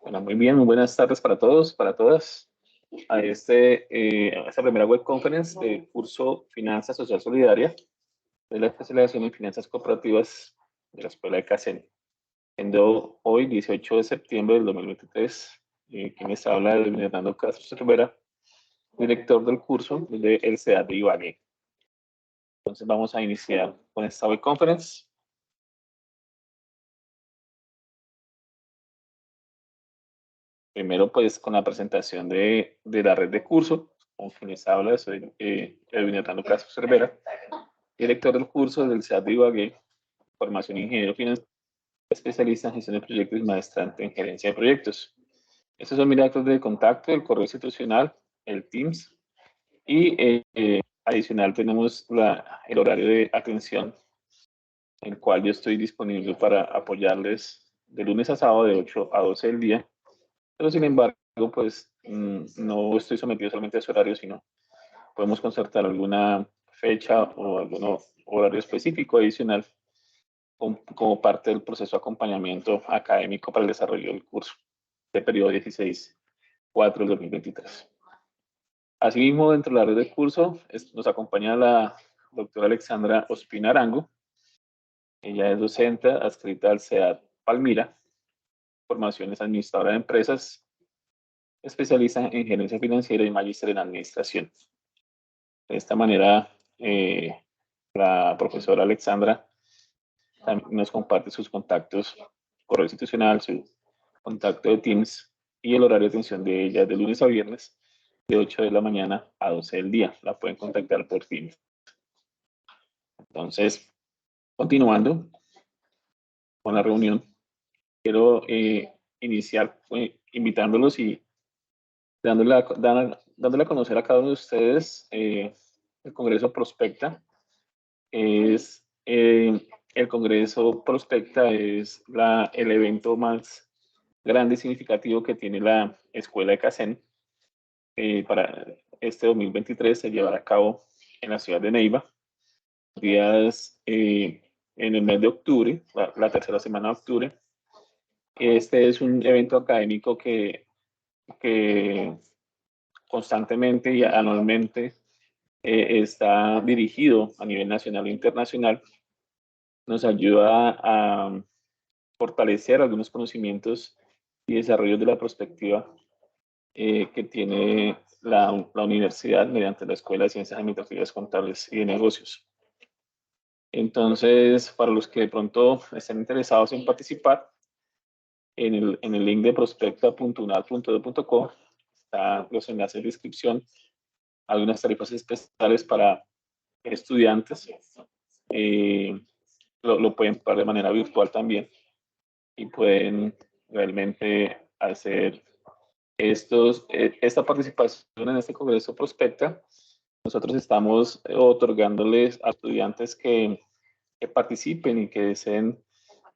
Bueno, muy bien, muy buenas tardes para todos, para todas. A esta primera web conference del curso Finanza Social Solidaria de la especialización en finanzas corporativas de la Escuela de CACEN. Siendo hoy 18 de septiembre del 2023, quien les habla es Hernando Castro Cervera, director del curso de el CEAD de Ibagué. Entonces vamos a iniciar con esta web conference. Primero, pues, con la presentación de la red de curso, con quienes habla, soy Edwin Hernando Castro Cervera, director del curso del CEAD de Ibagué, formación ingeniero financiero, especialista en gestión de proyectos y maestrante en gerencia de proyectos. Estos son mis datos de contacto, el correo institucional, el Teams, y adicional tenemos el horario de atención, en el cual yo estoy disponible para apoyarles de lunes a sábado de 8 a 12 del día, pero sin embargo, pues no estoy sometido solamente a ese horario, sino podemos concertar alguna fecha o algún horario específico adicional como parte del proceso de acompañamiento académico para el desarrollo del curso de periodo 16-4 del 2023. Asimismo, dentro de la red del curso nos acompaña la doctora Alexandra Ospina Arango. Ella es docente adscrita al CEAD Palmira, formaciones administradora de empresas, especialista en gerencia financiera y magíster en administración. De esta manera, la profesora Alexandra también nos comparte sus contactos, correo institucional, su contacto de Teams y el horario de atención de ella de lunes a viernes de 8 de la mañana a 12 del día. La pueden contactar por Teams. Entonces, continuando con la reunión, quiero iniciar invitándolos y dándole a conocer a cada uno de ustedes el Congreso Prospecta. El Congreso Prospecta es el evento más grande y significativo que tiene la Escuela de CACEN. Para este 2023 se llevará a cabo en la ciudad de Neiva, días en el mes de octubre, la tercera semana de octubre. Este es un evento académico que constantemente y anualmente está dirigido a nivel nacional e internacional. Nos ayuda a fortalecer algunos conocimientos y desarrollos de la perspectiva que tiene la universidad mediante la Escuela de Ciencias Administrativas Contables y de Negocios. Entonces, para los que de pronto estén interesados en participar, en el link de prospecta.unal.edu.co están los enlaces de inscripción, algunas tarifas especiales para estudiantes. Lo pueden pagar de manera virtual también y pueden realmente hacer esta participación en este Congreso Prospecta. Nosotros estamos otorgándoles a estudiantes que participen y que deseen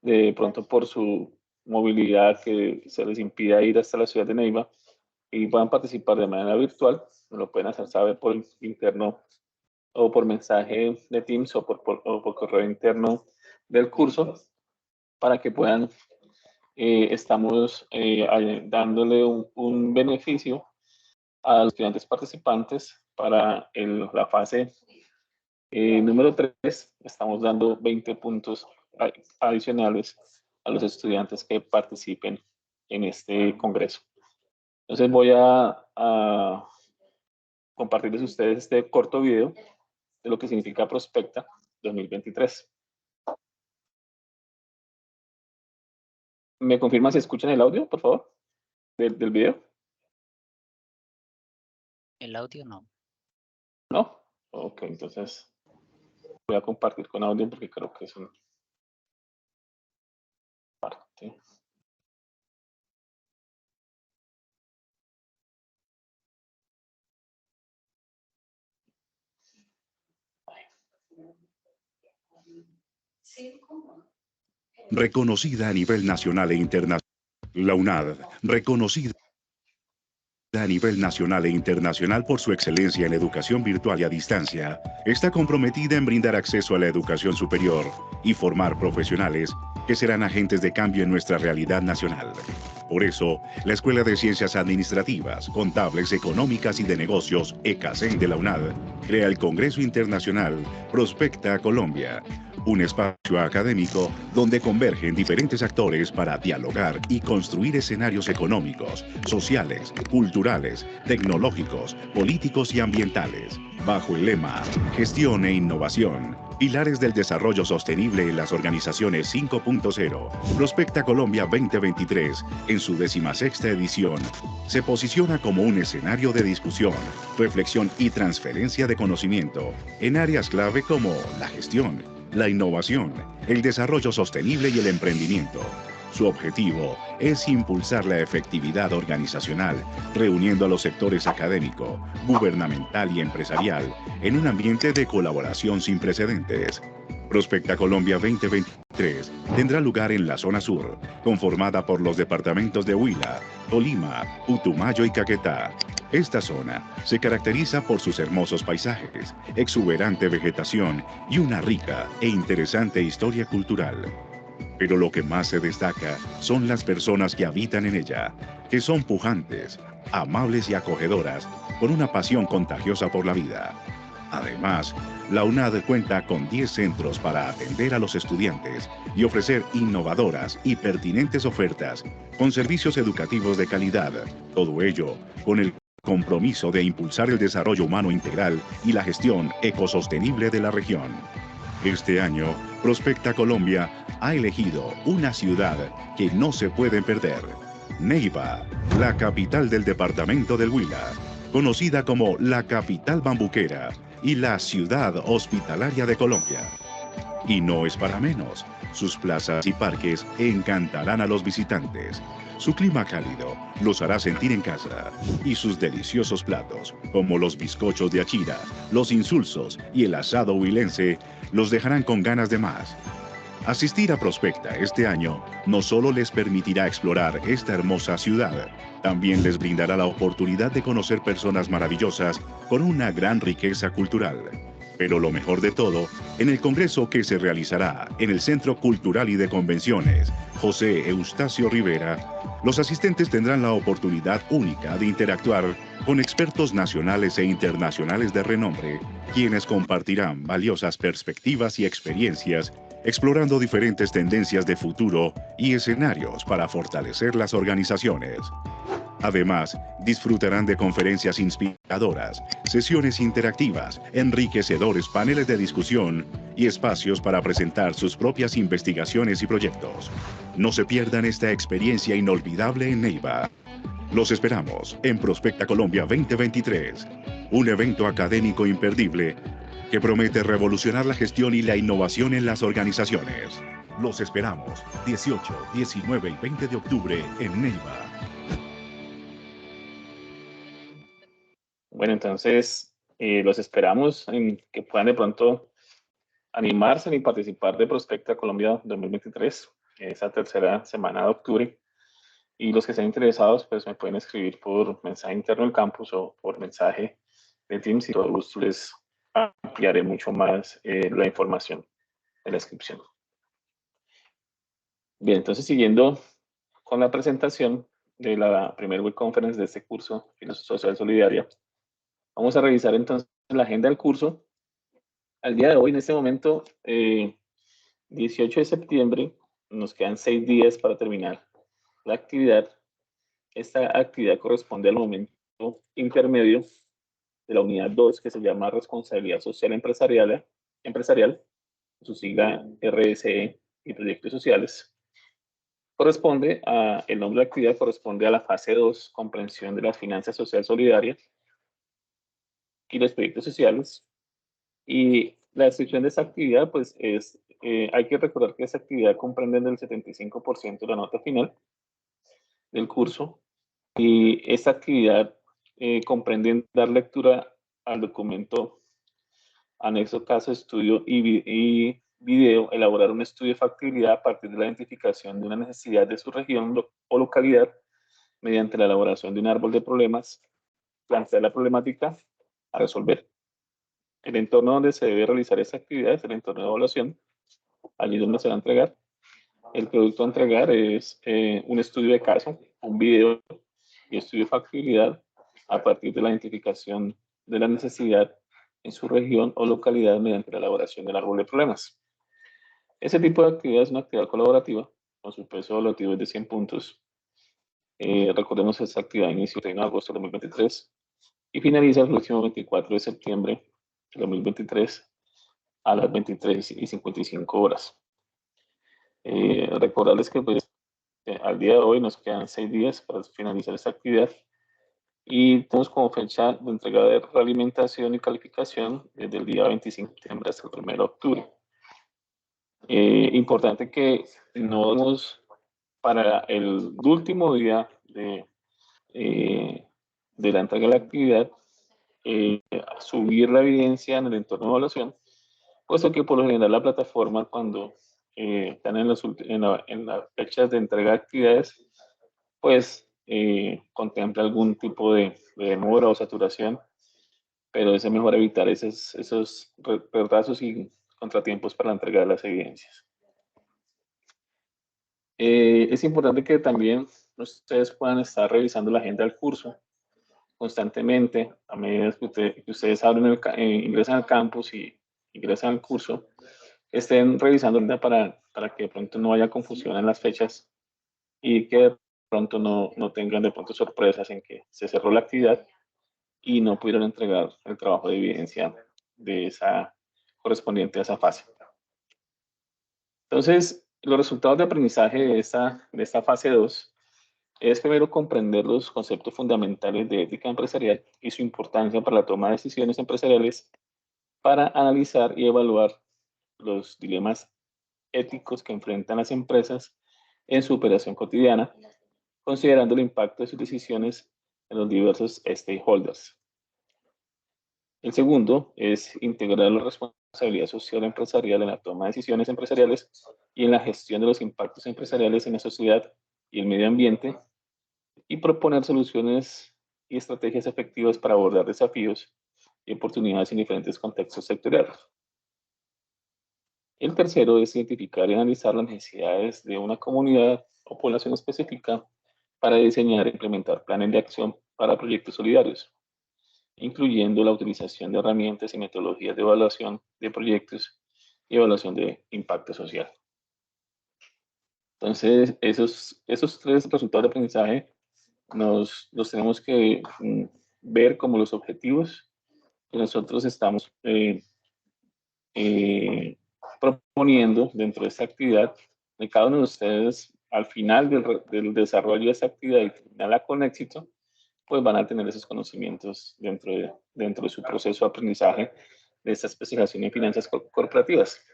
de pronto por su movilidad que se les impida ir hasta la ciudad de Neiva y puedan participar de manera virtual. Lo pueden hacer saber por interno o por mensaje de Teams o por correo interno del curso para que puedan, estamos dándole un beneficio a los estudiantes participantes para la fase número 3. Estamos dando 20 puntos adicionales a los estudiantes que participen en este congreso. Entonces voy a compartirles a ustedes este corto video de lo que significa Prospecta 2023. ¿Me confirman si escuchan el audio, por favor, del video? El audio no. ¿No? Ok, entonces voy a compartir con audio porque creo que es una parte. Reconocida a nivel nacional e internacional. La UNAD, reconocida a nivel nacional e internacional por su excelencia en educación virtual y a distancia, está comprometida en brindar acceso a la educación superior y formar profesionales que serán agentes de cambio en nuestra realidad nacional. Por eso, la Escuela de Ciencias Administrativas, Contables, Económicas y de Negocios, ECACEN de la UNAD, crea el Congreso Internacional Prospecta Colombia, un espacio académico donde convergen diferentes actores para dialogar y construir escenarios económicos, sociales, culturales, tecnológicos, políticos y ambientales, bajo el lema Gestión e Innovación, pilares del desarrollo sostenible en las organizaciones 5.0. Prospecta Colombia 2023, en su 16ª edición, se posiciona como un escenario de discusión, reflexión y transferencia de conocimiento en áreas clave como la gestión, la innovación, el desarrollo sostenible y el emprendimiento. Su objetivo es impulsar la efectividad organizacional, reuniendo a los sectores académico, gubernamental y empresarial en un ambiente de colaboración sin precedentes. Prospecta Colombia 2023 tendrá lugar en la zona sur, conformada por los departamentos de Huila, Tolima, Putumayo y Caquetá. Esta zona se caracteriza por sus hermosos paisajes, exuberante vegetación y una rica e interesante historia cultural. Pero lo que más se destaca son las personas que habitan en ella, que son pujantes, amables y acogedoras, con una pasión contagiosa por la vida. Además, la UNAD cuenta con 10 centros para atender a los estudiantes y ofrecer innovadoras y pertinentes ofertas con servicios educativos de calidad, todo ello con el compromiso de impulsar el desarrollo humano integral y la gestión ecosostenible de la región. Este año, Prospecta Colombia ha elegido una ciudad que no se puede perder: Neiva, la capital del departamento del Huila, conocida como la capital bambuquera y la ciudad hospitalaria de Colombia. Y no es para menos, sus plazas y parques encantarán a los visitantes. Su clima cálido los hará sentir en casa y sus deliciosos platos, como los bizcochos de Achira, los insulsos y el asado huilense, los dejarán con ganas de más. Asistir a Prospecta este año no solo les permitirá explorar esta hermosa ciudad, también les brindará la oportunidad de conocer personas maravillosas con una gran riqueza cultural. Pero lo mejor de todo, en el congreso que se realizará en el Centro Cultural y de Convenciones José Eustacio Rivera, los asistentes tendrán la oportunidad única de interactuar con expertos nacionales e internacionales de renombre, quienes compartirán valiosas perspectivas y experiencias, explorando diferentes tendencias de futuro y escenarios para fortalecer las organizaciones. Además, disfrutarán de conferencias inspiradoras, sesiones interactivas, enriquecedores paneles de discusión y espacios para presentar sus propias investigaciones y proyectos. No se pierdan esta experiencia inolvidable en Neiva. Los esperamos en Prospecta Colombia 2023, un evento académico imperdible que promete revolucionar la gestión y la innovación en las organizaciones. Los esperamos 18, 19 y 20 de octubre en Neiva. Bueno, entonces los esperamos en que puedan de pronto animarse y participar de Prospecta Colombia 2023, esa tercera semana de octubre. Y los que estén interesados, pues me pueden escribir por mensaje interno del campus o por mensaje de Teams y todo gusto les ampliaré mucho más la información de la inscripción. Bien, entonces siguiendo con la presentación de la primera web conference de este curso, Filosofía Social Solidaria, vamos a revisar entonces la agenda del curso. Al día de hoy, en este momento, 18 de septiembre, nos quedan 6 días para terminar la actividad. Esta actividad corresponde al momento intermedio de la unidad 2, que se llama Responsabilidad Social Empresarial, su sigla RSE y Proyectos Sociales. El nombre de la actividad corresponde a la fase 2, comprensión de las finanzas social solidarias y los proyectos sociales. Y la descripción de esta actividad, pues hay que recordar que esta actividad comprende del 75% de la nota final del curso. Y esta actividad comprende dar lectura al documento anexo caso, estudio y video, elaborar un estudio de factibilidad a partir de la identificación de una necesidad de su región o localidad mediante la elaboración de un árbol de problemas, plantear la problemática a resolver. El entorno donde se debe realizar esta actividad es el entorno de evaluación, allí donde se va a entregar. El producto a entregar es un estudio de caso, un video y estudio de factibilidad a partir de la identificación de la necesidad en su región o localidad mediante la elaboración del árbol de problemas. Ese tipo de actividad es una actividad colaborativa con su peso evaluativo es de 100 puntos. Recordemos que esta actividad inició el 31 de agosto de 2023 y finaliza el próximo 24 de septiembre de 2023 a las 23:55 horas. Recordarles que pues, al día de hoy nos quedan 6 días para finalizar esta actividad y tenemos como fecha de entrega de realimentación y calificación desde el día 25 de septiembre hasta el 1 de octubre. Importante que no demos para el último día de la entrega de la actividad subir la evidencia en el entorno de evaluación, puesto que por lo general la plataforma cuando están en las fechas de entrega de actividades, pues contempla algún tipo de demora o saturación, pero es mejor evitar esos retrasos y contratiempos para la entrega de las evidencias. Es importante que también ustedes puedan estar revisando la agenda del curso constantemente a medida que ustedes ingresan al campus y ingresan al curso, estén revisando para que de pronto no haya confusión en las fechas y que de pronto no tengan de pronto sorpresas en que se cerró la actividad y no pudieron entregar el trabajo de evidencia de esa correspondiente a esa fase. Entonces, los resultados de aprendizaje de esta fase 2 es primero comprender los conceptos fundamentales de ética empresarial y su importancia para la toma de decisiones empresariales para analizar y evaluar los dilemas éticos que enfrentan las empresas en su operación cotidiana, considerando el impacto de sus decisiones en los diversos stakeholders. El segundo es integrar la responsabilidad social empresarial en la toma de decisiones empresariales y en la gestión de los impactos empresariales en la sociedad y el medio ambiente, y proponer soluciones y estrategias efectivas para abordar desafíos y oportunidades en diferentes contextos sectoriales. El tercero es identificar y analizar las necesidades de una comunidad o población específica para diseñar e implementar planes de acción para proyectos solidarios, incluyendo la utilización de herramientas y metodologías de evaluación de proyectos y evaluación de impacto social. Entonces, esos tres resultados de aprendizaje los tenemos que ver como los objetivos que nosotros estamos proponiendo dentro de esta actividad. De cada uno de ustedes, al final del desarrollo de esta actividad y terminarla con éxito, pues van a tener esos conocimientos dentro de su proceso de aprendizaje de esta especialización en finanzas corporativas.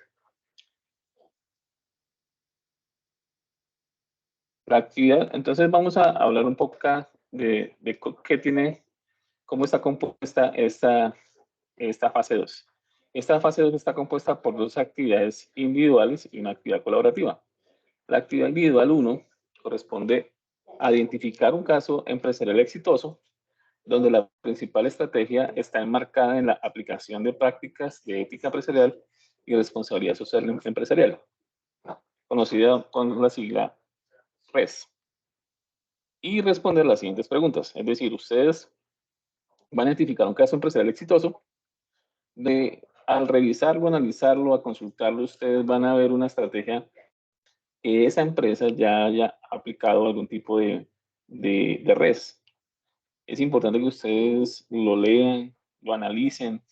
La actividad, entonces vamos a hablar un poco acá de qué tiene, cómo está compuesta esta fase 2. Esta fase 2 está compuesta por dos actividades individuales y una actividad colaborativa. La actividad individual 1 corresponde a identificar un caso empresarial exitoso donde la principal estrategia está enmarcada en la aplicación de prácticas de ética empresarial y responsabilidad social empresarial, conocida con la sigla RES. Y responder las siguientes preguntas. Es decir, ustedes van a identificar un caso empresarial exitoso al revisarlo, analizarlo, a consultarlo, ustedes van a ver una estrategia que esa empresa ya haya aplicado algún tipo de RES. Es importante que ustedes lo lean, lo analicen.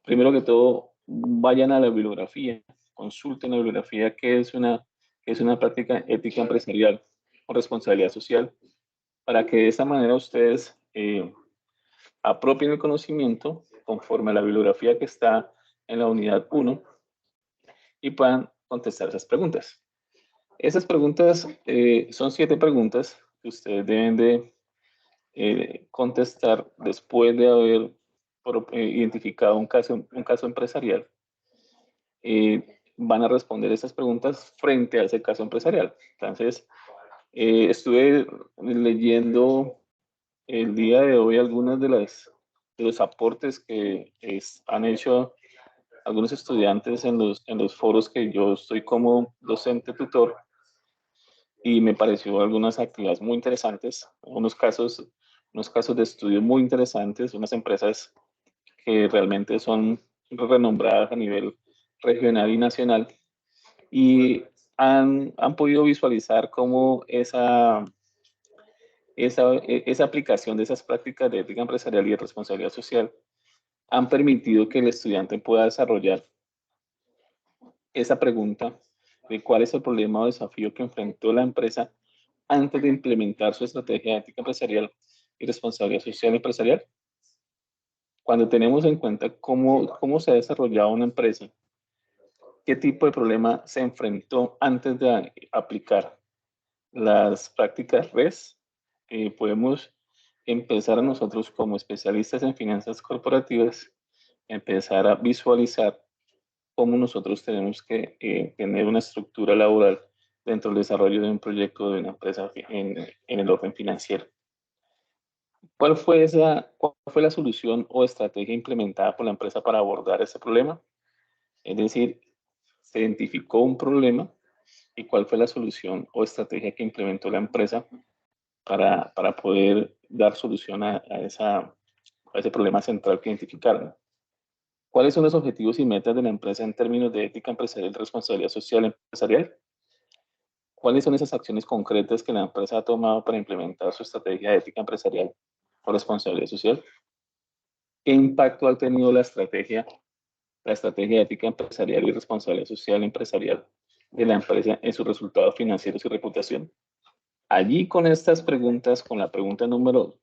Primero que todo, vayan a la bibliografía, consulten la bibliografía, qué es una práctica ética empresarial o responsabilidad social, para que de esa manera ustedes apropien el conocimiento conforme a la bibliografía que está en la unidad 1 y puedan contestar esas preguntas. Esas preguntas son 7 preguntas que ustedes deben de contestar después de haber identificado un caso empresarial. Van a responder esas preguntas frente a ese caso empresarial. Entonces, estuve leyendo el día de hoy algunos de los aportes que han hecho algunos estudiantes en los foros que yo estoy como docente tutor, y me pareció algunas actividades muy interesantes, unos casos de estudio muy interesantes, unas empresas que realmente son renombradas a nivel regional y nacional, y han podido visualizar cómo esa aplicación de esas prácticas de ética empresarial y de responsabilidad social han permitido que el estudiante pueda desarrollar esa pregunta de cuál es el problema o desafío que enfrentó la empresa antes de implementar su estrategia de ética empresarial y responsabilidad social empresarial. Cuando tenemos en cuenta cómo se ha desarrollado una empresa, qué tipo de problema se enfrentó antes de aplicar las prácticas RES, podemos empezar a nosotros como especialistas en finanzas corporativas, empezar a visualizar cómo nosotros tenemos que tener una estructura laboral dentro del desarrollo de un proyecto de una empresa en el orden financiero. ¿Cuál fue la solución o estrategia implementada por la empresa para abordar ese problema? Es decir, se identificó un problema y cuál fue la solución o estrategia que implementó la empresa para poder dar solución a ese problema central que identificaron. ¿Cuáles son los objetivos y metas de la empresa en términos de ética empresarial y responsabilidad social empresarial? ¿Cuáles son esas acciones concretas que la empresa ha tomado para implementar su estrategia de ética empresarial o responsabilidad social? ¿Qué impacto ha tenido la estrategia de ética empresarial y responsabilidad social empresarial de la empresa en sus resultados financieros y reputación? Allí con estas preguntas, con la pregunta número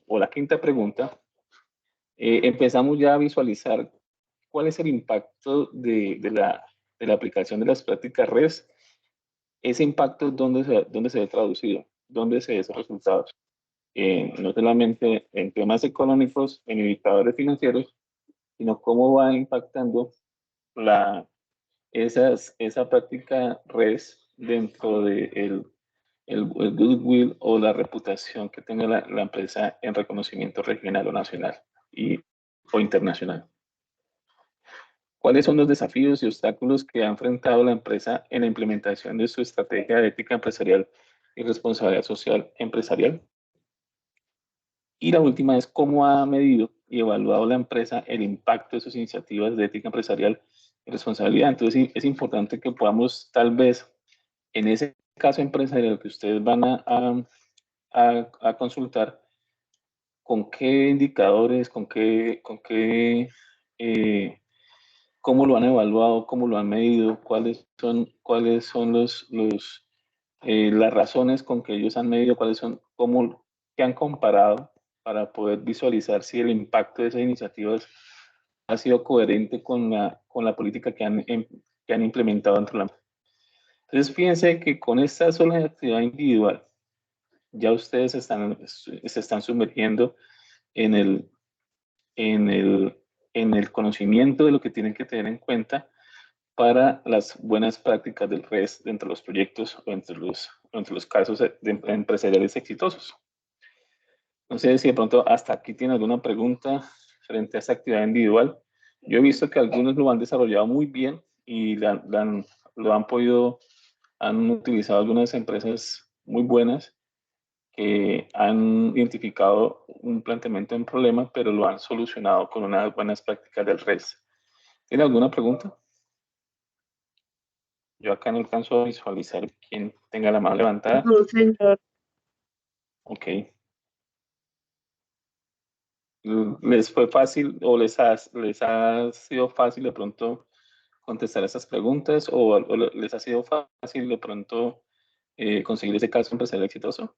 o la quinta pregunta, empezamos ya a visualizar cuál es el impacto de la aplicación de las prácticas RES. Ese impacto, ¿dónde se ve traducido? ¿Dónde se ve esos resultados? No solamente en temas económicos, en indicadores financieros, sino cómo va impactando esa práctica RES dentro de el goodwill o la reputación que tenga la empresa en reconocimiento regional o nacional o internacional. ¿Cuáles son los desafíos y obstáculos que ha enfrentado la empresa en la implementación de su estrategia de ética empresarial y responsabilidad social empresarial? Y la última es cómo ha medido y evaluado la empresa el impacto de sus iniciativas de ética empresarial y responsabilidad. Entonces, es importante que podamos, tal vez, en ese caso empresarial que ustedes van a consultar, con qué indicadores, cómo lo han evaluado, cómo lo han medido, cuáles son las razones con que ellos han medido, qué han comparado para poder visualizar si el impacto de esas iniciativas ha sido coherente con la política que han implementado dentro de la empresa. Entonces, fíjense que con esta sola actividad individual, ya ustedes se están sumergiendo en el conocimiento de lo que tienen que tener en cuenta para las buenas prácticas del RES dentro de los proyectos o entre los casos empresariales exitosos. No sé si de pronto hasta aquí tiene alguna pregunta frente a esta actividad individual. Yo he visto que algunos lo han desarrollado muy bien y han utilizado algunas empresas muy buenas que han identificado un planteamiento de un problema, pero lo han solucionado con unas buenas prácticas del RES. ¿Tiene alguna pregunta? Yo acá no alcanzo a visualizar quién tenga la mano levantada. No, señor. Ok. ¿Les fue fácil o les ha sido fácil de pronto contestar esas preguntas o les ha sido fácil de pronto conseguir ese caso empresarial exitoso?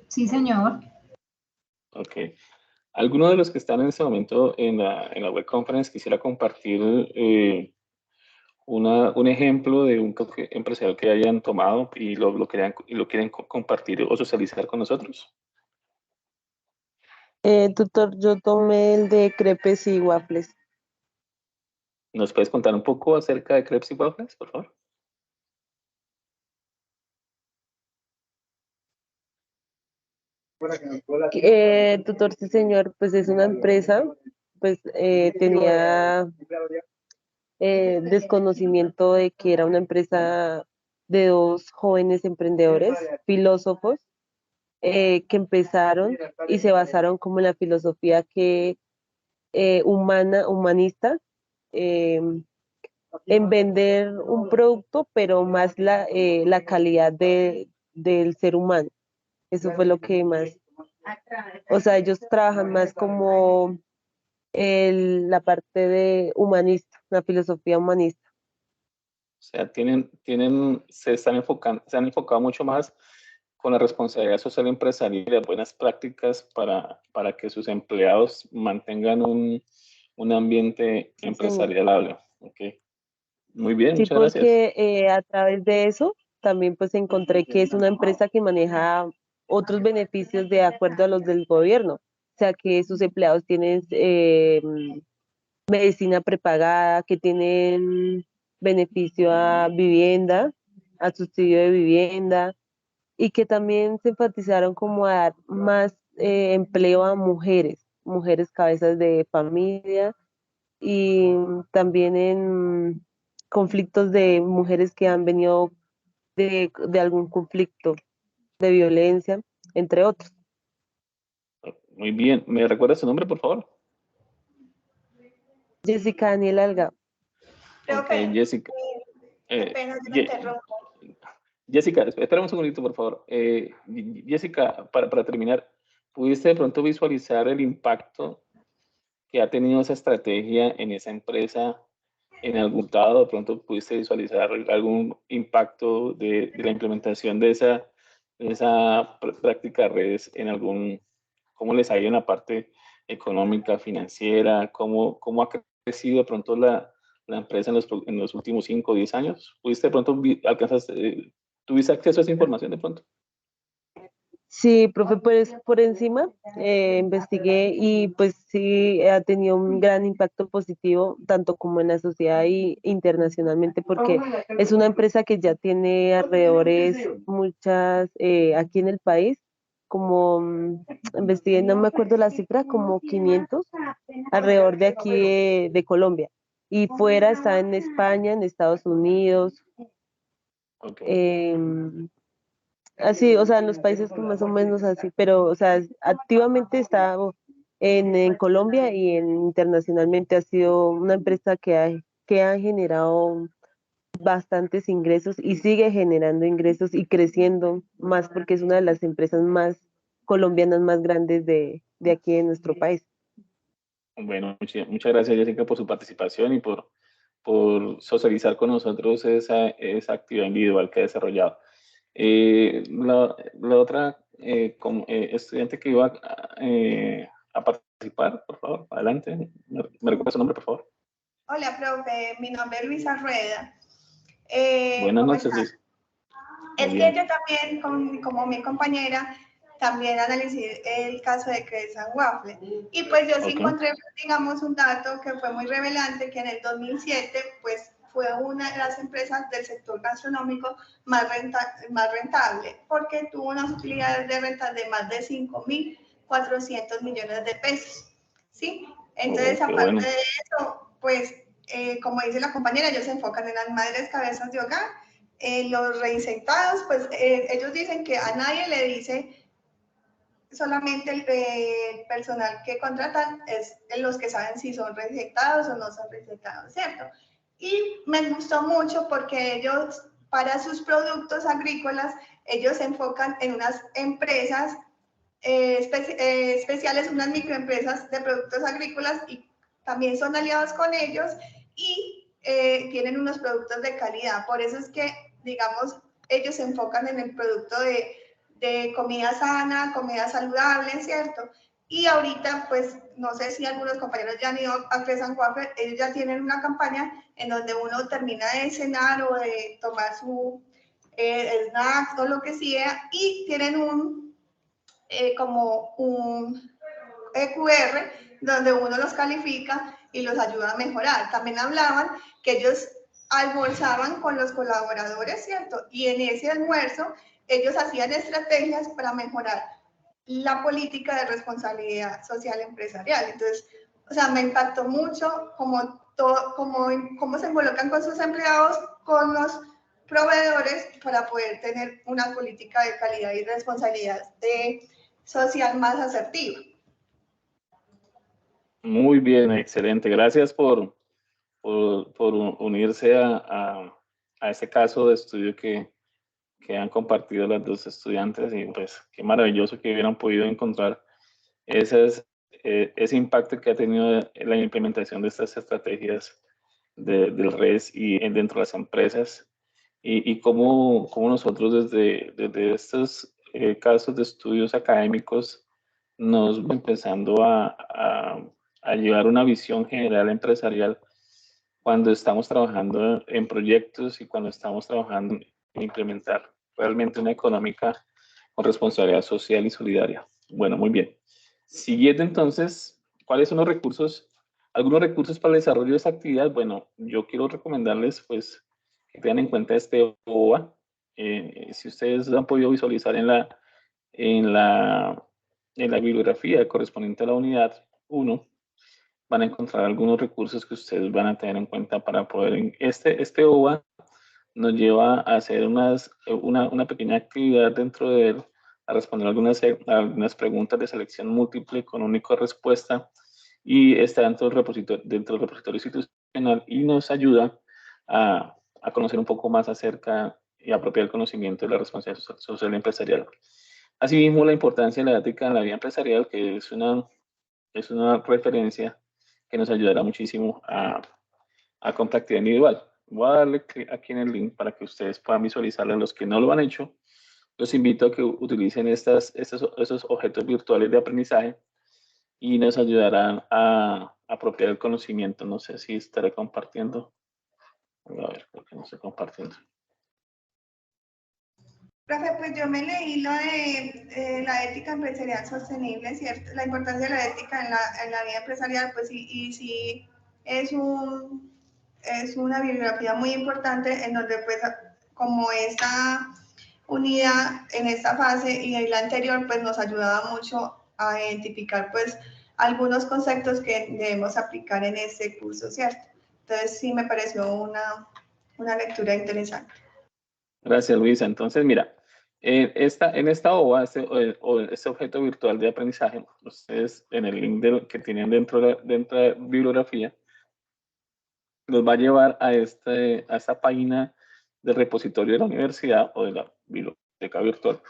Sí, señor. Ok. ¿Alguno de los que están en este momento en la web conference quisiera compartir un ejemplo de un caso empresarial que hayan tomado y lo quieren compartir o socializar con nosotros? Tutor, yo tomé el de crepes y waffles. ¿Nos puedes contar un poco acerca de crepes y waffles, por favor? Tutor Sí Señor, pues es una empresa, pues tenía desconocimiento de que era una empresa de dos jóvenes emprendedores, filósofos, que empezaron y se basaron como en la filosofía que humanista, eh, en vender un producto, pero más la calidad del ser humano. Eso fue lo que más, o sea, ellos trabajan más como la parte de humanista, la filosofía humanista. O sea, se han enfocado mucho más con la responsabilidad social empresarial y las buenas prácticas para que sus empleados mantengan un ambiente Sí, señor. empresarial. Okay. Muy bien, Sí, muchas gracias. porque a través de eso también pues encontré que es una empresa que maneja otros beneficios de acuerdo a los del gobierno. O sea, que sus empleados tienen medicina prepagada, que tienen beneficio a vivienda, a subsidio de vivienda, y que también se enfatizaron como a dar más empleo a mujeres, mujeres cabezas de familia, y también en conflictos de mujeres que han venido de algún conflicto de violencia, entre otros. Muy bien. ¿Me recuerda su nombre, por favor? Jessica Daniela Algado. Ok, Jessica. Qué pena, yo lo Ye- interrumpo. Jessica, espera un segundito, por favor. Jessica, para terminar, ¿pudiste de pronto visualizar el impacto que ha tenido esa estrategia en esa empresa en algún lado? ¿De pronto pudiste visualizar algún impacto de la implementación de esa práctica de redes en cómo les ha ido en la parte económica, financiera? ¿Cómo ha crecido de pronto la empresa en los últimos 5 o 10 años? ¿Pudiste de pronto tuviste acceso a esa información de pronto? Sí, profe, pues por encima investigué y pues sí ha tenido un gran impacto positivo tanto como en la sociedad y internacionalmente porque es una empresa que ya tiene alrededores muchas aquí en el país, como investigué, no me acuerdo la cifra, como 500 alrededor de aquí de Colombia y fuera está en España, en Estados Unidos. Okay. Así, o sea, en los países que más o menos así, pero, o sea, activamente está en Colombia y internacionalmente ha sido una empresa que ha generado bastantes ingresos y sigue generando ingresos y creciendo más porque es una de las empresas más colombianas más grandes de aquí en nuestro país. Bueno, muchas gracias, Jessica, por su participación y por socializar con nosotros esa actividad individual que ha desarrollado. La otra estudiante que iba a participar, por favor, adelante. ¿Me recuerda su nombre, por favor? Hola, profe, mi nombre es Luisa Rueda. Buenas ¿Cómo noches, está? Luis. Es Muy que bien. yo también, como mi compañera, también analicé el caso de Credit Waffle. Y pues yo sí Ok. encontré, digamos, un dato que fue muy revelante, que en el 2007, pues fue una de las empresas del sector gastronómico más rentable, porque tuvo unas utilidades de rentas de más de 5.400 millones de pesos. ¿Sí? Entonces, Qué aparte bueno. de eso, pues, como dice la compañera, ellos se enfocan en las madres cabezas de hogar. Los reinsertados, pues ellos dicen que a nadie le dice, solamente el personal que contratan es los que saben si son reinsertados o no son reinsertados, ¿cierto? Y me gustó mucho porque ellos, para sus productos agrícolas, ellos se enfocan en unas empresas especiales, unas microempresas de productos agrícolas y también son aliados con ellos y tienen unos productos de calidad. Por eso es que, digamos, ellos se enfocan en el producto de comida sana, comida saludable, ¿cierto? Y ahorita, pues, no sé si algunos compañeros ya han ido a Credit Waffle, ellos ya tienen una campaña en donde uno termina de cenar o de tomar su snack o lo que sea y tienen como un EQR donde uno los califica y los ayuda a mejorar. También hablaban que ellos almorzaban con los colaboradores, ¿cierto? Y en ese almuerzo ellos hacían estrategias para mejorar la política de responsabilidad social empresarial. Entonces, o sea, me impactó mucho cómo se involucran con sus empleados, con los proveedores, para poder tener una política de calidad y responsabilidad social más asertiva. Muy bien, excelente. Gracias por unirse a ese caso de estudio que han compartido las dos estudiantes, y pues qué maravilloso que hubieran podido encontrar ese impacto que ha tenido la implementación de estas estrategias del RES y dentro de las empresas, y cómo nosotros desde estos casos de estudios académicos nos empezando a llevar una visión general empresarial cuando estamos trabajando en proyectos y cuando estamos trabajando en implementar realmente una económica con responsabilidad social y solidaria. Bueno, muy bien. Siguiendo entonces, ¿cuáles son los recursos? Algunos recursos para el desarrollo de esta actividad. Bueno, yo quiero recomendarles pues que tengan en cuenta este OVA. Si ustedes han podido visualizar en la bibliografía correspondiente a la unidad 1, van a encontrar algunos recursos que ustedes van a tener en cuenta para poder... Este OVA nos lleva a hacer una pequeña actividad dentro de él, a responder algunas preguntas de selección múltiple con única respuesta, y está dentro del repositorio institucional, y nos ayuda a conocer un poco más acerca y apropiar el conocimiento de la responsabilidad social empresarial. Asimismo, la importancia de la ética en la vida empresarial, que es una referencia que nos ayudará muchísimo con práctica individual. Voy a darle clic aquí en el link para que ustedes puedan visualizarlo. Los que no lo han hecho, los invito a que utilicen esos objetos virtuales de aprendizaje, y nos ayudarán a apropiar el conocimiento. No sé si estaré compartiendo. A ver, ¿por qué no estoy compartiendo? Profe, pues yo me leí lo de la ética empresarial sostenible, ¿cierto? La importancia de la ética en la vida empresarial, pues y sí es una bibliografía muy importante en donde pues como esta unidad en esta fase y en la anterior pues nos ayudaba mucho a identificar pues algunos conceptos que debemos aplicar en este curso, ¿cierto? Entonces sí me pareció una lectura interesante. Gracias, Luisa. Entonces, mira, en esta OVA, este objeto virtual de aprendizaje, ustedes en el link que tienen dentro de la bibliografía, los va a llevar a esta página del repositorio de la universidad o de la biblioteca virtual.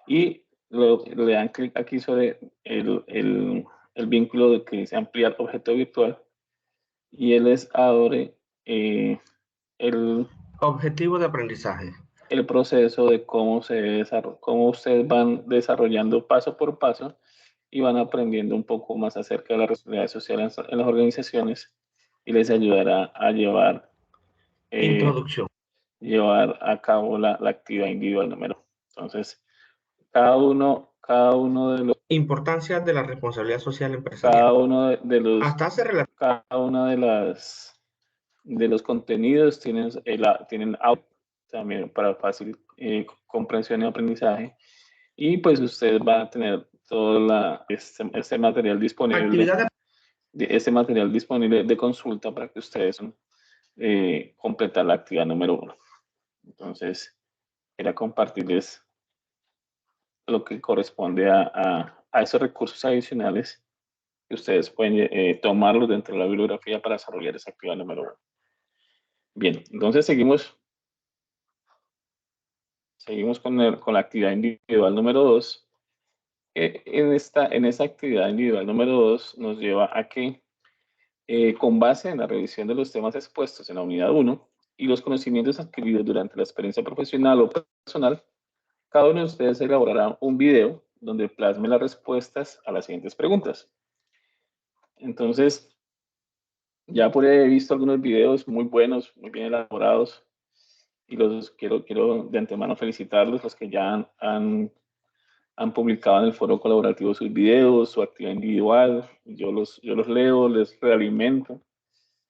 Y le dan clic aquí sobre el vínculo de que dice ampliar objeto virtual, y él les abre el objetivo de aprendizaje. El proceso de cómo ustedes van desarrollando paso por paso y van aprendiendo un poco más acerca de la responsabilidad social en las organizaciones, y les ayudará a llevar Introducción. llevar a cabo la actividad individual número. Entonces, cada uno de los... Importancia de la responsabilidad social empresarial. Cada uno de los... Hasta hace cada una de los contenidos tienen audio también para fácil comprensión y aprendizaje, y pues ustedes van a tener todo este material disponible. Este material disponible de consulta para que ustedes completar la actividad número 1. Entonces, quería compartirles lo que corresponde a esos recursos adicionales que ustedes pueden tomarlos dentro de la bibliografía para desarrollar esa actividad número 1. Bien, entonces seguimos con la actividad individual número 2. En esta actividad individual número 2 nos lleva a que, con base en la revisión de los temas expuestos en la unidad 1 y los conocimientos adquiridos durante la experiencia profesional o personal, cada uno de ustedes elaborará un video donde plasme las respuestas a las siguientes preguntas. Entonces, ya por ahí he visto algunos videos muy buenos, muy bien elaborados, y los quiero de antemano felicitarlos, los que ya han publicado en el foro colaborativo sus videos, su actividad individual. Yo los leo, les realimento,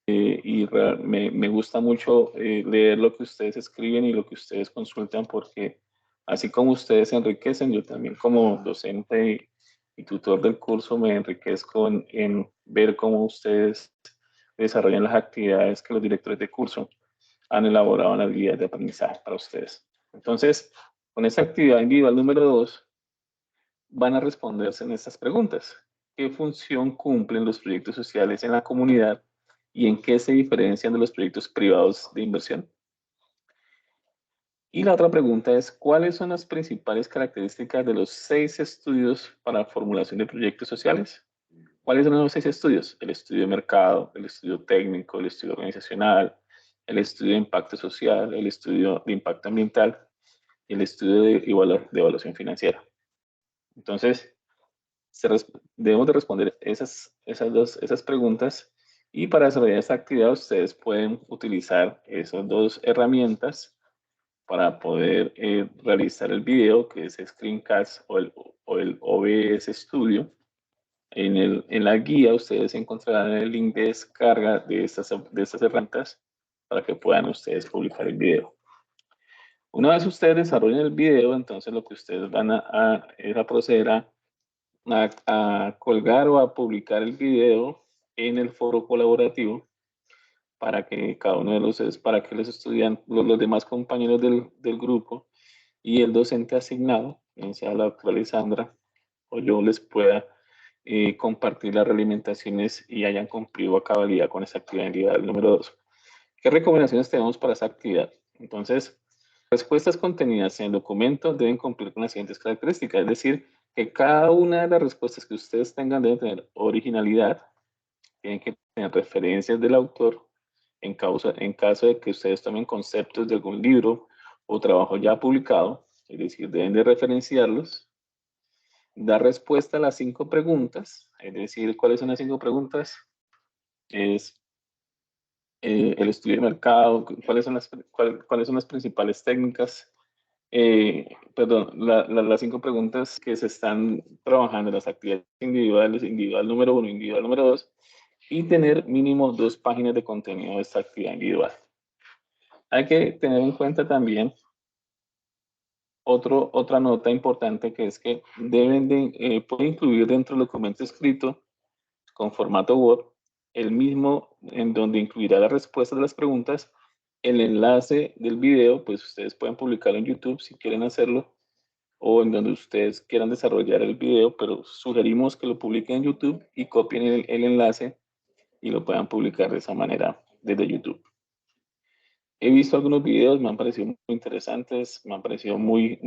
y me gusta mucho leer lo que ustedes escriben y lo que ustedes consultan, porque Así como ustedes se enriquecen, yo también como docente y tutor del curso me enriquezco en ver cómo ustedes desarrollan las actividades que los directores de curso han elaborado en las guías de aprendizaje para ustedes. Entonces, con esta actividad individual número 2, van a responderse en estas preguntas. ¿Qué función cumplen los proyectos sociales en la comunidad y en qué se diferencian de los proyectos privados de inversión? Y la otra pregunta es, ¿cuáles son las principales características de los 6 estudios para formulación de proyectos sociales? ¿Cuáles son los 6 estudios? El estudio de mercado, el estudio técnico, el estudio organizacional, el estudio de impacto social, el estudio de impacto ambiental y el estudio de evaluación financiera. Entonces, debemos de responder esas preguntas, y para desarrollar esta actividad ustedes pueden utilizar esas 2 herramientas para poder realizar el video, que es Screencast o el OBS Studio. En la guía ustedes encontrarán el link de descarga de estas herramientas para que puedan ustedes publicar el video. Una vez ustedes desarrollen el video, entonces lo que ustedes van es a proceder a colgar o a publicar el video en el foro colaborativo para que cada uno de para que los estudiantes, los demás compañeros del grupo y el docente asignado, bien sea la doctora Lisandra o yo, les pueda compartir las realimentaciones y hayan cumplido a cabalidad con esa actividad individual número 2. ¿Qué recomendaciones tenemos para esa actividad? Entonces, respuestas contenidas en el documento deben cumplir con las siguientes características, es decir, que cada una de las respuestas que ustedes tengan debe tener originalidad, tienen que tener referencias del autor, en caso de que ustedes tomen conceptos de algún libro o trabajo ya publicado, es decir, deben de referenciarlos, dar respuesta a las 5 preguntas, es decir, ¿cuáles son las 5 preguntas? Es el estudio de mercado, cuáles son las principales técnicas, las 5 preguntas que se están trabajando, las actividades individuales, individual número 1, individual número 2, y tener mínimo 2 páginas de contenido de esta actividad individual. Hay que tener en cuenta también otra nota importante, que es que pueden incluir dentro del documento escrito con formato Word el mismo en donde incluirá la respuesta de las preguntas, el enlace del video, pues ustedes pueden publicarlo en YouTube si quieren hacerlo, o en donde ustedes quieran desarrollar el video, pero sugerimos que lo publiquen en YouTube y copien el enlace y lo puedan publicar de esa manera desde YouTube. He visto algunos videos, me han parecido muy interesantes, me han parecido muy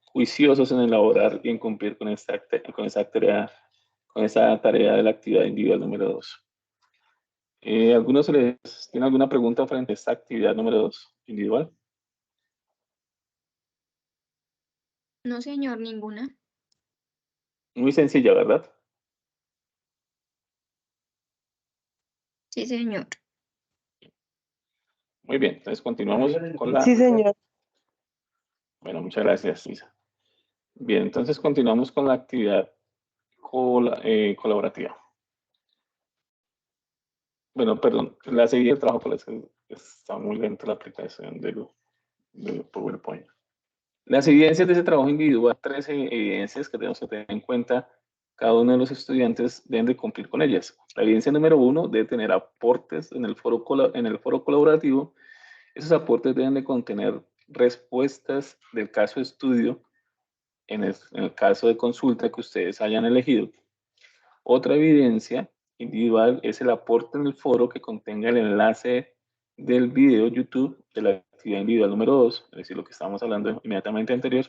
juiciosos en elaborar y en cumplir con esa tarea de la actividad individual número 2. ¿Algunos tienen alguna pregunta frente a esta actividad número 2 individual? No, señor, ninguna. Muy sencilla, ¿verdad? Sí, señor. Muy bien, entonces continuamos con la... Sí, señor. Bueno, muchas gracias, Lisa. Bien, entonces continuamos con la actividad colaborativa. Bueno, perdón, la seguida de trabajo, parece que está muy lenta la aplicación del PowerPoint. Las evidencias de ese trabajo individual, 13 evidencias que tenemos que tener en cuenta. Cada uno de los estudiantes deben de cumplir con ellas. La evidencia número 1 debe tener aportes en el foro colaborativo. Esos aportes deben de contener respuestas del caso de estudio en el caso de consulta que ustedes hayan elegido. Otra evidencia individual es el aporte en el foro que contenga el enlace del video YouTube de la actividad individual número 2, es decir, lo que estábamos hablando inmediatamente anterior,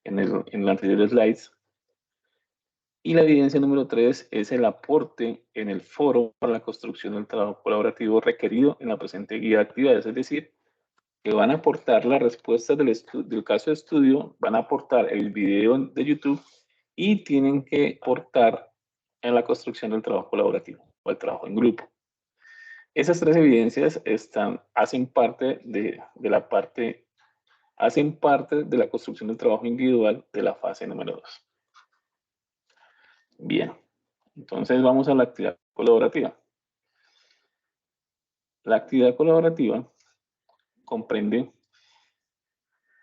en el anterior slides. Y la evidencia número 3 es el aporte en el foro para la construcción del trabajo colaborativo requerido en la presente guía de actividades, es decir, que van a aportar las respuestas del caso de estudio, van a aportar el video de YouTube y tienen que aportar en la construcción del trabajo colaborativo o el trabajo en grupo. Esas 3 evidencias hacen parte de la construcción del trabajo individual de la fase número 2. Bien, entonces vamos a la actividad colaborativa. La actividad colaborativa comprende,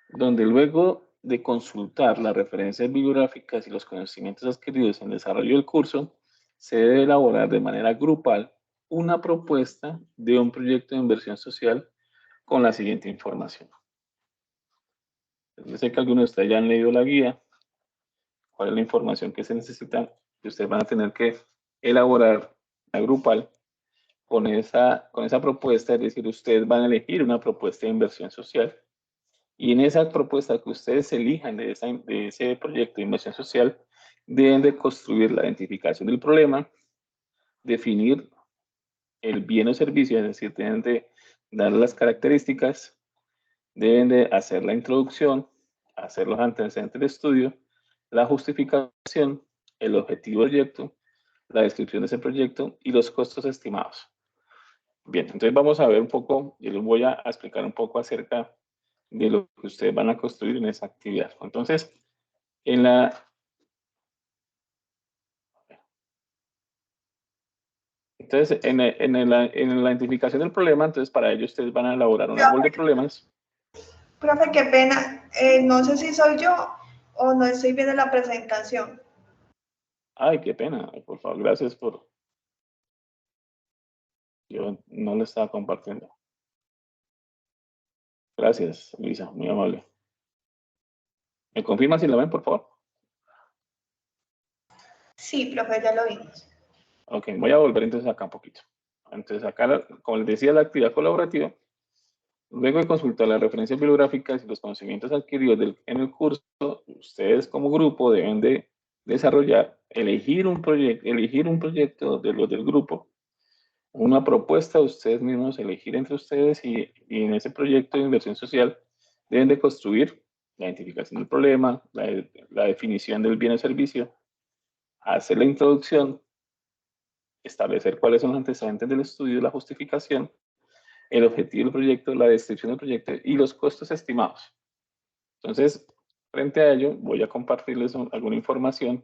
donde luego de consultar las referencias bibliográficas y los conocimientos adquiridos en el desarrollo del curso, se debe elaborar de manera grupal una propuesta de un proyecto de inversión social con la siguiente información. Yo sé que algunos de ustedes ya han leído la guía. ¿Cuál es la información que se necesita? Que ustedes van a tener que elaborar una grupal con esa propuesta, es decir, ustedes van a elegir una propuesta de inversión social y en esa propuesta que ustedes elijan de ese proyecto de inversión social, deben de construir la identificación del problema, definir el bien o servicio, es decir, deben de dar las características, deben de hacer la introducción, hacer los antecedentes de estudio, la justificación, el objetivo del proyecto, la descripción de ese proyecto y los costos estimados. Bien, entonces vamos a ver un poco, yo les voy a explicar un poco acerca de lo que ustedes van a construir en esa actividad. Entonces, en la identificación del problema, entonces para ello ustedes van a elaborar un árbol de problemas. Profe, qué pena, no sé si soy yo o no estoy viendo la presentación. Ay, qué pena, por favor, gracias por... Yo no lo estaba compartiendo. Gracias, Luisa, muy amable. ¿Me confirman si la ven, por favor? Sí, profe, ya lo vimos. Ok, voy a volver entonces acá un poquito. Entonces acá, como les decía, la actividad colaborativa, luego de consultar las referencias bibliográficas y los conocimientos adquiridos en el curso, ustedes como grupo deben de desarrollar, elegir un proyecto de los del grupo, una propuesta de ustedes mismos, elegir entre ustedes y en ese proyecto de inversión social deben de construir la identificación del problema, la definición del bien o servicio, hacer la introducción, establecer cuáles son los antecedentes del estudio, la justificación, el objetivo del proyecto, la descripción del proyecto y los costos estimados. Entonces, frente a ello, voy a compartirles alguna información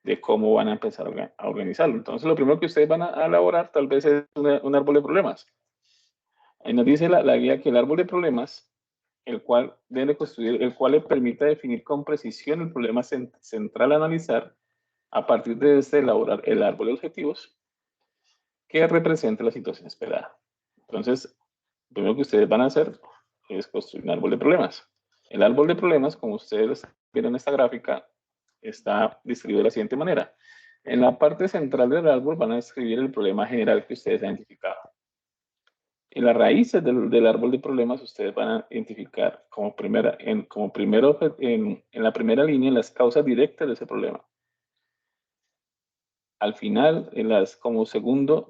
de cómo van a empezar a organizarlo. Entonces, lo primero que ustedes van a elaborar tal vez es un árbol de problemas. Ahí nos dice la guía que el árbol de problemas, el cual debe construir, el cual le permita definir con precisión el problema central a analizar, a partir de este elaborar el árbol de objetivos que representa la situación esperada. Entonces, lo primero que ustedes van a hacer es construir un árbol de problemas. El árbol de problemas, como ustedes vieron en esta gráfica, está distribuido de la siguiente manera. En la parte central del árbol van a describir el problema general que ustedes han identificado. En las raíces del árbol de problemas, ustedes van a identificar en la primera línea las causas directas de ese problema. Al final, como segunda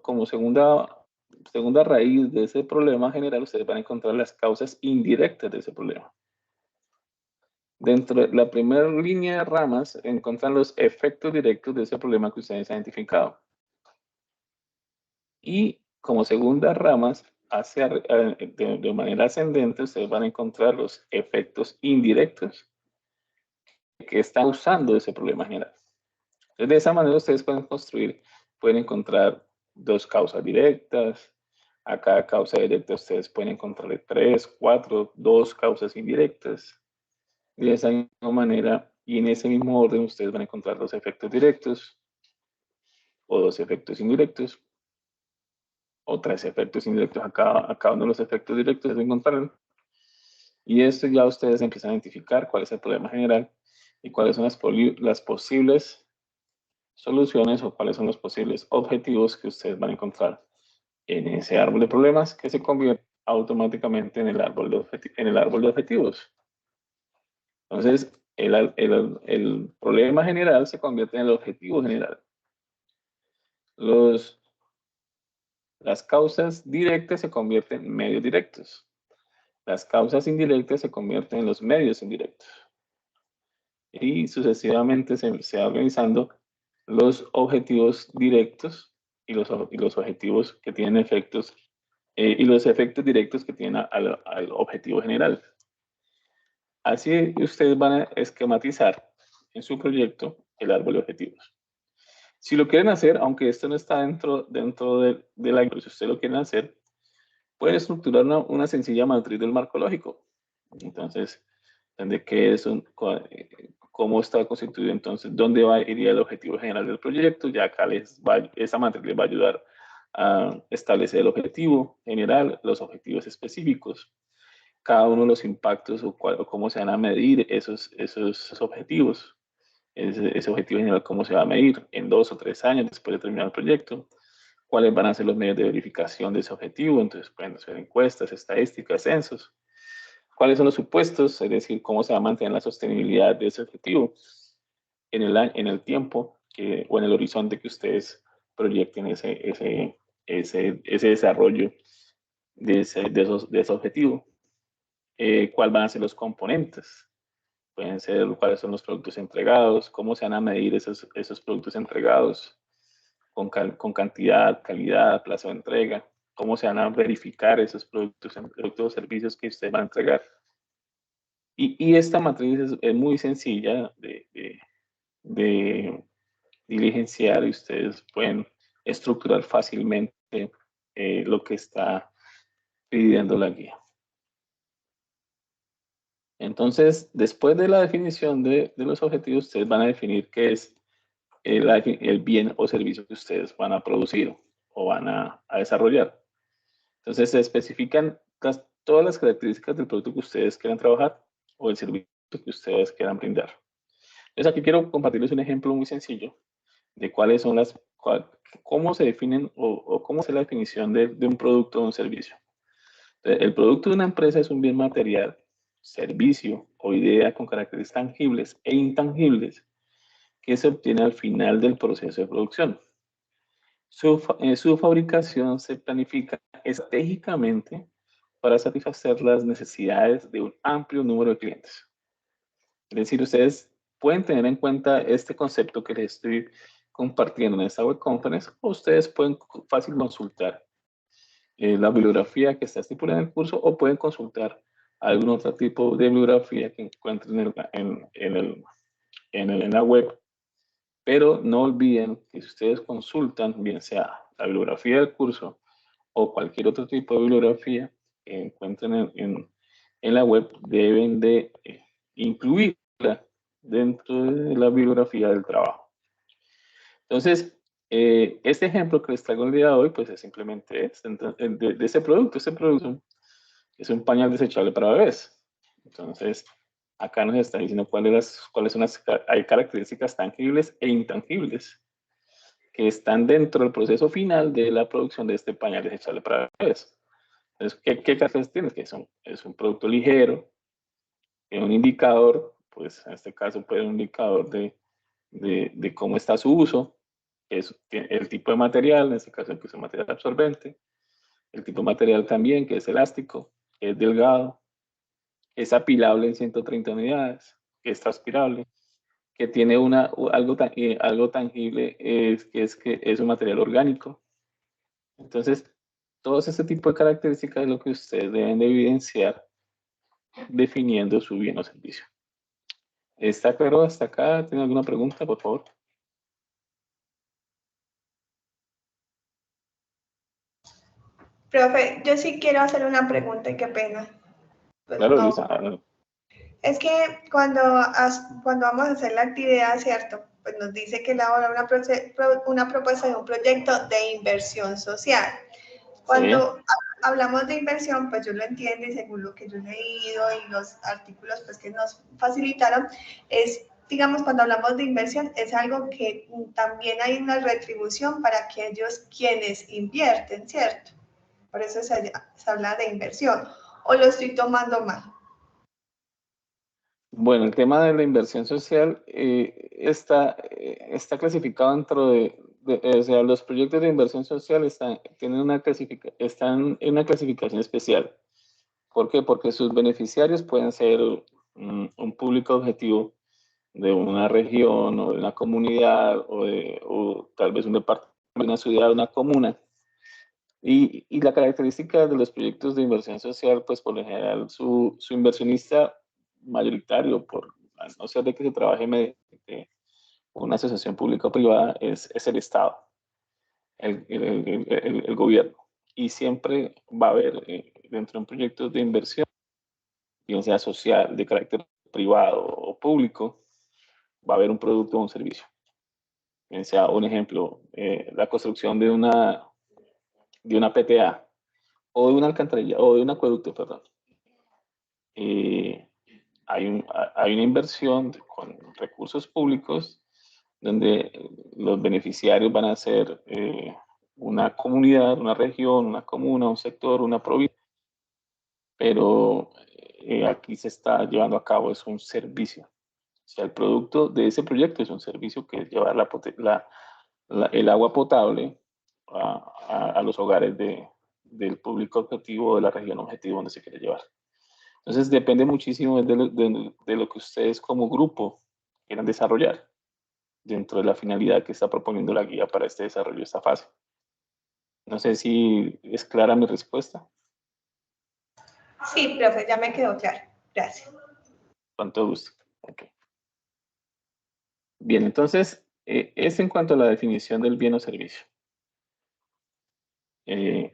raíz de ese problema general, ustedes van a encontrar las causas indirectas de ese problema. Dentro de la primera línea de ramas, encuentran los efectos directos de ese problema que ustedes han identificado. Y como segundas ramas, de manera ascendente, ustedes van a encontrar los efectos indirectos que están usando ese problema general. Entonces, de esa manera ustedes pueden encontrar dos causas directas. A cada causa directa ustedes pueden encontrarle 3, 4, 2 causas indirectas. De esa misma manera y en ese mismo orden ustedes van a encontrar los efectos directos o dos efectos indirectos o 3 efectos indirectos a cada uno de los efectos directos se encontrarán. Y esto ya ustedes empiezan a identificar cuál es el problema general y cuáles son las posibles soluciones o cuáles son los posibles objetivos que ustedes van a encontrar en ese árbol de problemas que se convierte automáticamente en el árbol de objetivos. Entonces, el problema general se convierte en el objetivo general. Las causas directas se convierten en medios directos. Las causas indirectas se convierten en los medios indirectos. Y sucesivamente se va organizando los objetivos directos y los objetivos que tienen efectos y los efectos directos que tienen al objetivo general. Así ustedes van a esquematizar en su proyecto el árbol de objetivos. Si lo quieren hacer, aunque esto no está dentro de la si ustedes lo quieren hacer, pueden estructurar una sencilla matriz del marco lógico. Entonces, de qué es cómo está constituido, entonces, dónde iría el objetivo general del proyecto. Ya acá esa matriz les va a ayudar a establecer el objetivo general, los objetivos específicos, cada uno de los impactos o cómo se van a medir esos objetivos. Ese objetivo general, cómo se va a medir en 2 o 3 años después de terminar el proyecto, cuáles van a ser los medios de verificación de ese objetivo. Entonces pueden ser encuestas, estadísticas, censos, cuáles son los supuestos, es decir, cómo se va a mantener la sostenibilidad de ese objetivo en el tiempo o en el horizonte que ustedes proyecten ese desarrollo de ese objetivo. ¿Cuáles van a ser los componentes? Pueden ser cuáles son los productos entregados, cómo se van a medir esos productos entregados con cantidad, calidad, plazo de entrega, cómo se van a verificar esos productos o servicios que ustedes van a entregar. Y esta matriz es muy sencilla de diligenciar y ustedes pueden estructurar fácilmente lo que está pidiendo la guía. Entonces, después de la definición de los objetivos, ustedes van a definir qué es el bien o servicio que ustedes van a producir o van a desarrollar. Entonces, se especifican todas las características del producto que ustedes quieran trabajar o el servicio que ustedes quieran brindar. Entonces, aquí quiero compartirles un ejemplo muy sencillo de cuáles son cómo se definen o cómo es la definición de un producto o un servicio. Entonces, el producto de una empresa es un bien material, servicio o idea con características tangibles e intangibles que se obtiene al final del proceso de producción. Su fabricación se planifica estratégicamente para satisfacer las necesidades de un amplio número de clientes. Es decir, ustedes pueden tener en cuenta este concepto que les estoy compartiendo en esta web conference, o ustedes pueden fácil consultar la bibliografía que está estipulada en el curso, o pueden consultar algún otro tipo de bibliografía que encuentren en la web. Pero no olviden que si ustedes consultan, bien sea la bibliografía del curso o cualquier otro tipo de bibliografía que encuentren en la web, deben de incluirla dentro de la bibliografía del trabajo. Entonces, este ejemplo que les traigo el día de hoy, pues es simplemente de ese producto. Este producto es un pañal desechable para bebés. Entonces, acá nos está diciendo cuáles son hay características tangibles e intangibles que están dentro del proceso final de la producción de este pañal desechable para bebés. Entonces, ¿qué características tiene? Que es un producto ligero, es un indicador, pues en este caso puede ser un indicador de cómo está su uso, es el tipo de material, en este caso que es un material absorbente, el tipo de material también, que es elástico, que es delgado, es apilable en 130 unidades, que es transpirable, que tiene algo tangible, que es un material orgánico. Entonces, todo este tipo de características es lo que ustedes deben de evidenciar definiendo su bien o servicio. ¿Está claro hasta acá? ¿Tiene alguna pregunta, por favor? Profe, yo sí quiero hacer una pregunta y qué pena. Pues Claro, no. Luisa. Es que cuando vamos a hacer la actividad, ¿cierto? Pues nos dice que elabora una propuesta de un proyecto de inversión social. Cuando hablamos de inversión, pues yo lo entiendo y según lo que yo he leído y los artículos pues, que nos facilitaron, digamos, cuando hablamos de inversión, es algo que también hay una retribución para aquellos quienes invierten, ¿cierto? Por eso se habla de inversión. ¿O lo estoy tomando mal? Bueno, el tema de la inversión social está clasificado dentro o sea, los proyectos de inversión social están en una clasificación especial. ¿Por qué? Porque sus beneficiarios pueden ser un público objetivo de una región o de una comunidad o tal vez un departamento, una ciudad, una comuna. Y la característica de los proyectos de inversión social, pues por lo general su inversionista mayoritario, a no ser de que se trabaje mediante una asociación pública o privada, es el Estado, el gobierno. y siempre va a haber dentro de un proyecto de inversión, bien sea social, de carácter privado o público, va a haber un producto o un servicio. Bien sea, un ejemplo, la construcción de una PTA o de una alcantarilla o de un acueducto, perdón. Hay una inversión con recursos públicos donde los beneficiarios van a ser una comunidad, una región, una comuna, un sector, una provincia, pero aquí se está llevando a cabo es un servicio. O sea, el producto de ese proyecto es un servicio que es llevar el agua potable a los hogares del público objetivo de la región objetivo donde se quiere llevar. Entonces depende muchísimo de lo que ustedes como grupo quieran desarrollar dentro de la finalidad que está proponiendo la guía para este desarrollo de esta fase. No sé si es clara mi respuesta. Sí, profe, ya me quedó claro. Gracias. Con todo gusto. Okay. Bien, entonces, es en cuanto a la definición del bien o servicio. La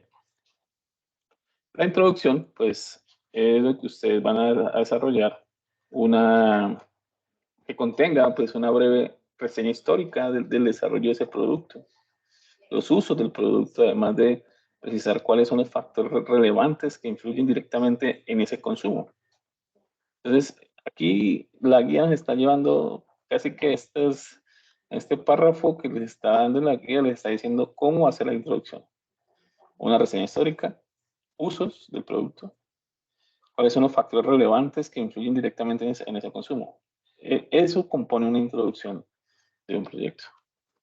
introducción, pues, es lo que ustedes van a desarrollar, que contenga, pues, una breve reseña histórica del desarrollo de ese producto, los usos del producto, además de precisar cuáles son los factores relevantes que influyen directamente en ese consumo. Entonces, aquí la guía nos está llevando casi que este párrafo que les está dando la guía, les está diciendo cómo hacer la introducción. Una reseña histórica, usos del producto, cuáles son los factores relevantes que influyen directamente en ese consumo. Eso compone una introducción de un proyecto.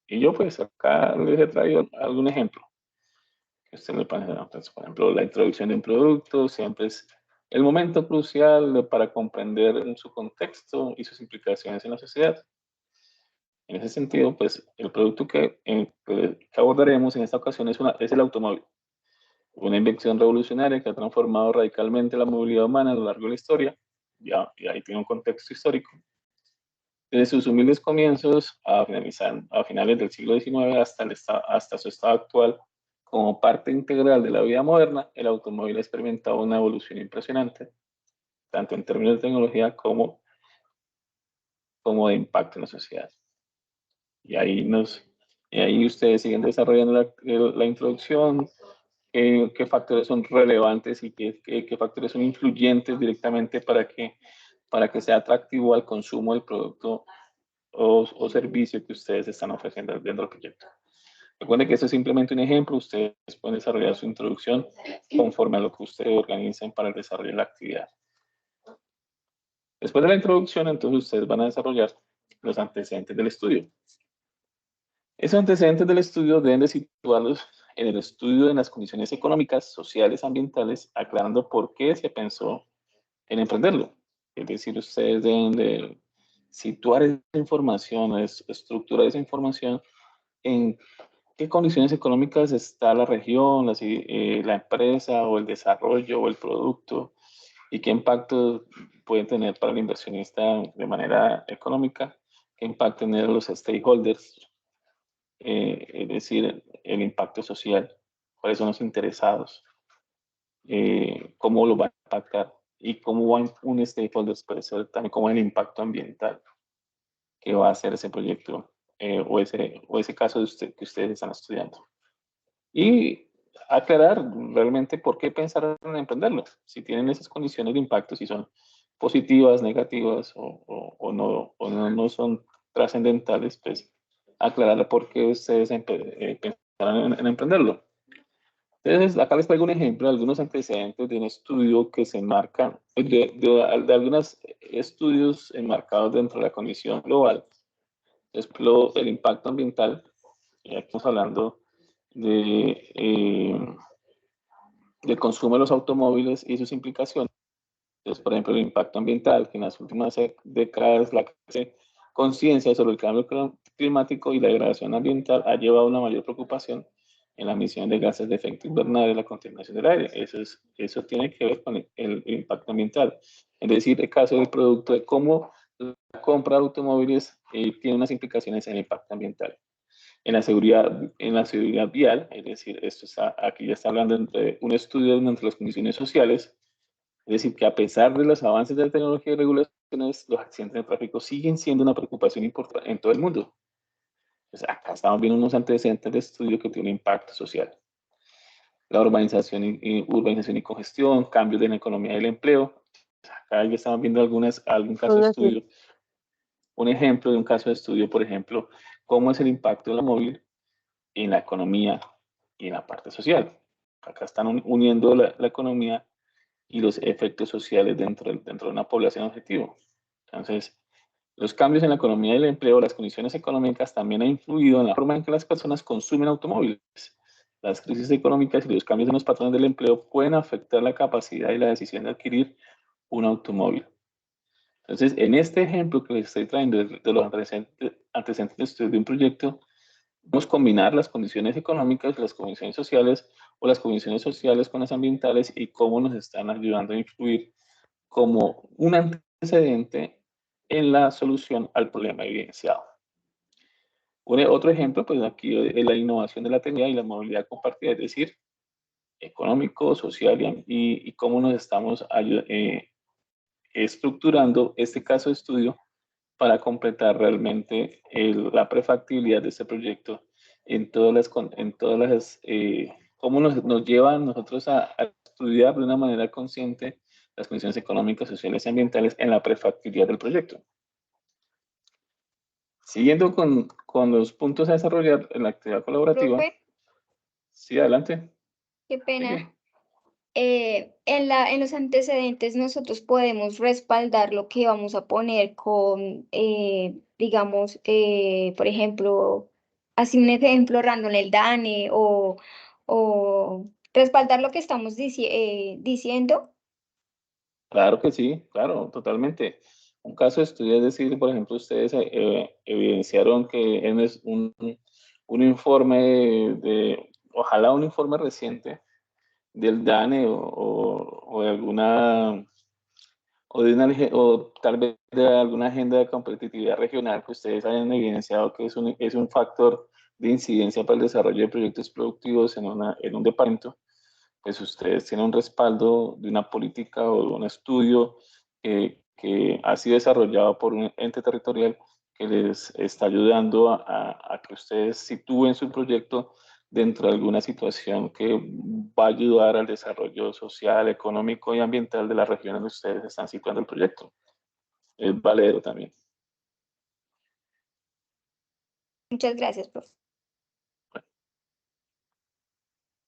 Y yo pues acá les he traído algún ejemplo que usted le puede hacer. Entonces, por ejemplo, la introducción de un producto siempre es el momento crucial para comprender su contexto y sus implicaciones en la sociedad. En ese sentido, pues el producto que abordaremos en esta ocasión es el automóvil. Una invención revolucionaria que ha transformado radicalmente la movilidad humana a lo largo de la historia. Y ahí tiene un contexto histórico. Desde sus humildes comienzos a finales del siglo XIX hasta su estado actual, como parte integral de la vida moderna, el automóvil ha experimentado una evolución impresionante, tanto en términos de tecnología como de impacto en la sociedad. Y ahí ustedes siguen desarrollando la introducción, qué factores son relevantes y qué factores son influyentes directamente para que sea atractivo al consumo del producto o servicio que ustedes están ofreciendo dentro del proyecto. Recuerden que esto es simplemente un ejemplo, ustedes pueden desarrollar su introducción conforme a lo que ustedes organicen para el desarrollo de la actividad. Después de la introducción, entonces ustedes van a desarrollar los antecedentes del estudio. Esos antecedentes del estudio deben de situarlos en el estudio de las condiciones económicas, sociales, ambientales, aclarando por qué se pensó en emprenderlo. Es decir, ustedes deben de situar esa información, estructurar esa información en qué condiciones económicas está la región, la empresa o el desarrollo o el producto y qué impacto puede tener para el inversionista de manera económica, qué impacto tienen los stakeholders, es decir, el impacto social, cuáles son los interesados, cómo lo va a impactar y cómo va un stakeholder puede ser también como el impacto ambiental que va a hacer ese proyecto o ese caso que ustedes están estudiando. Y aclarar realmente por qué pensar en emprenderlo, si tienen esas condiciones de impacto, si son positivas, negativas o no son trascendentales, pues aclarar por qué ustedes pensaron en emprenderlo. Entonces, acá les traigo un ejemplo de algunos antecedentes de un estudio que se enmarca, de algunos estudios enmarcados dentro de la condición global. El impacto ambiental, ya estamos hablando del consumo de los automóviles y sus implicaciones. Entonces, por ejemplo, el impacto ambiental, que en las últimas décadas la conciencia sobre el cambio climático y la degradación ambiental ha llevado a una mayor preocupación en la emisión de gases de efecto invernadero y la contaminación del aire. Eso tiene que ver con el impacto ambiental. Es decir, el caso del producto de cómo la compra de automóviles tiene unas implicaciones en el impacto ambiental. en la seguridad vial, es decir, aquí ya está hablando entre un estudio entre las condiciones sociales, es decir, que a pesar de los avances de la tecnología y regulaciones, los accidentes de tráfico siguen siendo una preocupación importante en todo el mundo. Pues acá estamos viendo unos antecedentes de estudio que tienen impacto social. La urbanización y congestión, cambios en la economía y el empleo. Pues acá ya estamos viendo algún caso de estudio. Un ejemplo de un caso de estudio, por ejemplo, cómo es el impacto del móvil en la economía y en la parte social. Acá están uniendo la economía y los efectos sociales dentro de una población objetivo. Entonces, los cambios en la economía y el empleo, las condiciones económicas también han influido en la forma en que las personas consumen automóviles. Las crisis económicas y los cambios en los patrones del empleo pueden afectar la capacidad y la decisión de adquirir un automóvil. Entonces, en este ejemplo que les estoy trayendo de los antecedentes de estudio de un proyecto, vamos a combinar las condiciones económicas, las condiciones sociales o las condiciones sociales con las ambientales y cómo nos están ayudando a influir como un antecedente en la solución al problema evidenciado. Otro ejemplo, pues aquí es la innovación de la tecnología y la movilidad compartida, es decir, económico, social y cómo nos estamos estructurando este caso de estudio para completar realmente la prefactibilidad de este proyecto en todas las cómo nos lleva a nosotros a estudiar de una manera consciente las condiciones económicas, sociales y ambientales en la prefactibilidad del proyecto. Siguiendo con los puntos a desarrollar en la actividad colaborativa. Profe, Sí, adelante. qué pena. Sí. En los antecedentes nosotros podemos respaldar lo que vamos a poner con, digamos, por ejemplo, así un ejemplo random, el DANE o respaldar lo que estamos diciendo. Claro que sí, claro, totalmente. Un caso de estudio es decir, por ejemplo, ustedes evidenciaron que es un informe ojalá un informe reciente del DANE o de alguna, o tal vez de alguna agenda de competitividad regional que ustedes hayan evidenciado que es un factor de incidencia para el desarrollo de proyectos productivos en un departamento, pues ustedes tienen un respaldo de una política o de un estudio que ha sido desarrollado por un ente territorial que les está ayudando a que ustedes sitúen su proyecto dentro de alguna situación que va a ayudar al desarrollo social, económico y ambiental de la región donde ustedes están situando el proyecto. Es valedero también. Muchas gracias, profe.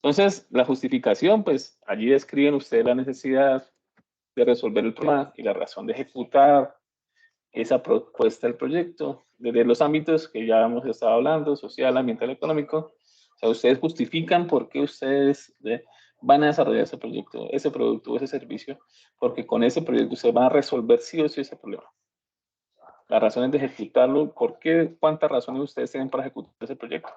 Entonces, la justificación, pues allí describen ustedes la necesidad de resolver el problema y la razón de ejecutar esa propuesta del proyecto, desde los ámbitos que ya hemos estado hablando, social, ambiental, económico. O sea, ustedes justifican por qué ustedes van a desarrollar ese proyecto, ese producto, ese servicio, porque con ese proyecto ustedes van a resolver sí o sí ese problema. Las razones de ejecutarlo, ¿por qué? ¿Cuántas razones ustedes tienen para ejecutar ese proyecto?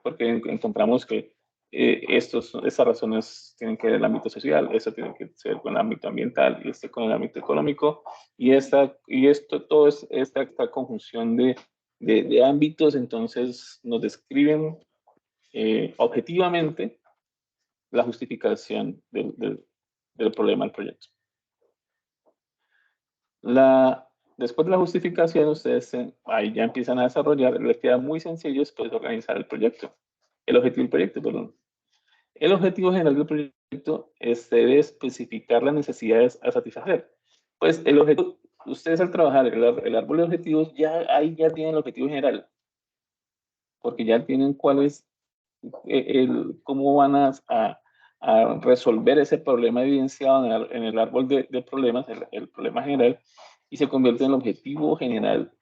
Porque encontramos que estas razones tienen que ver el ámbito social, eso tiene que ver con el ámbito ambiental y este con el ámbito económico, y todo es esta conjunción de ámbitos, entonces nos describen objetivamente la justificación del problema del proyecto. Después de la justificación, ustedes ahí ya empiezan a desarrollar, les queda muy sencillo después de organizar el proyecto, el objetivo del proyecto, perdón. El objetivo general del proyecto debe especificar las necesidades a satisfacer. Pues el objetivo, ustedes al trabajar el árbol de objetivos, ahí ya tienen el objetivo general, porque ya tienen cuál es, cómo van a resolver ese problema evidenciado en el árbol de problemas, el problema general, y se convierte en el objetivo general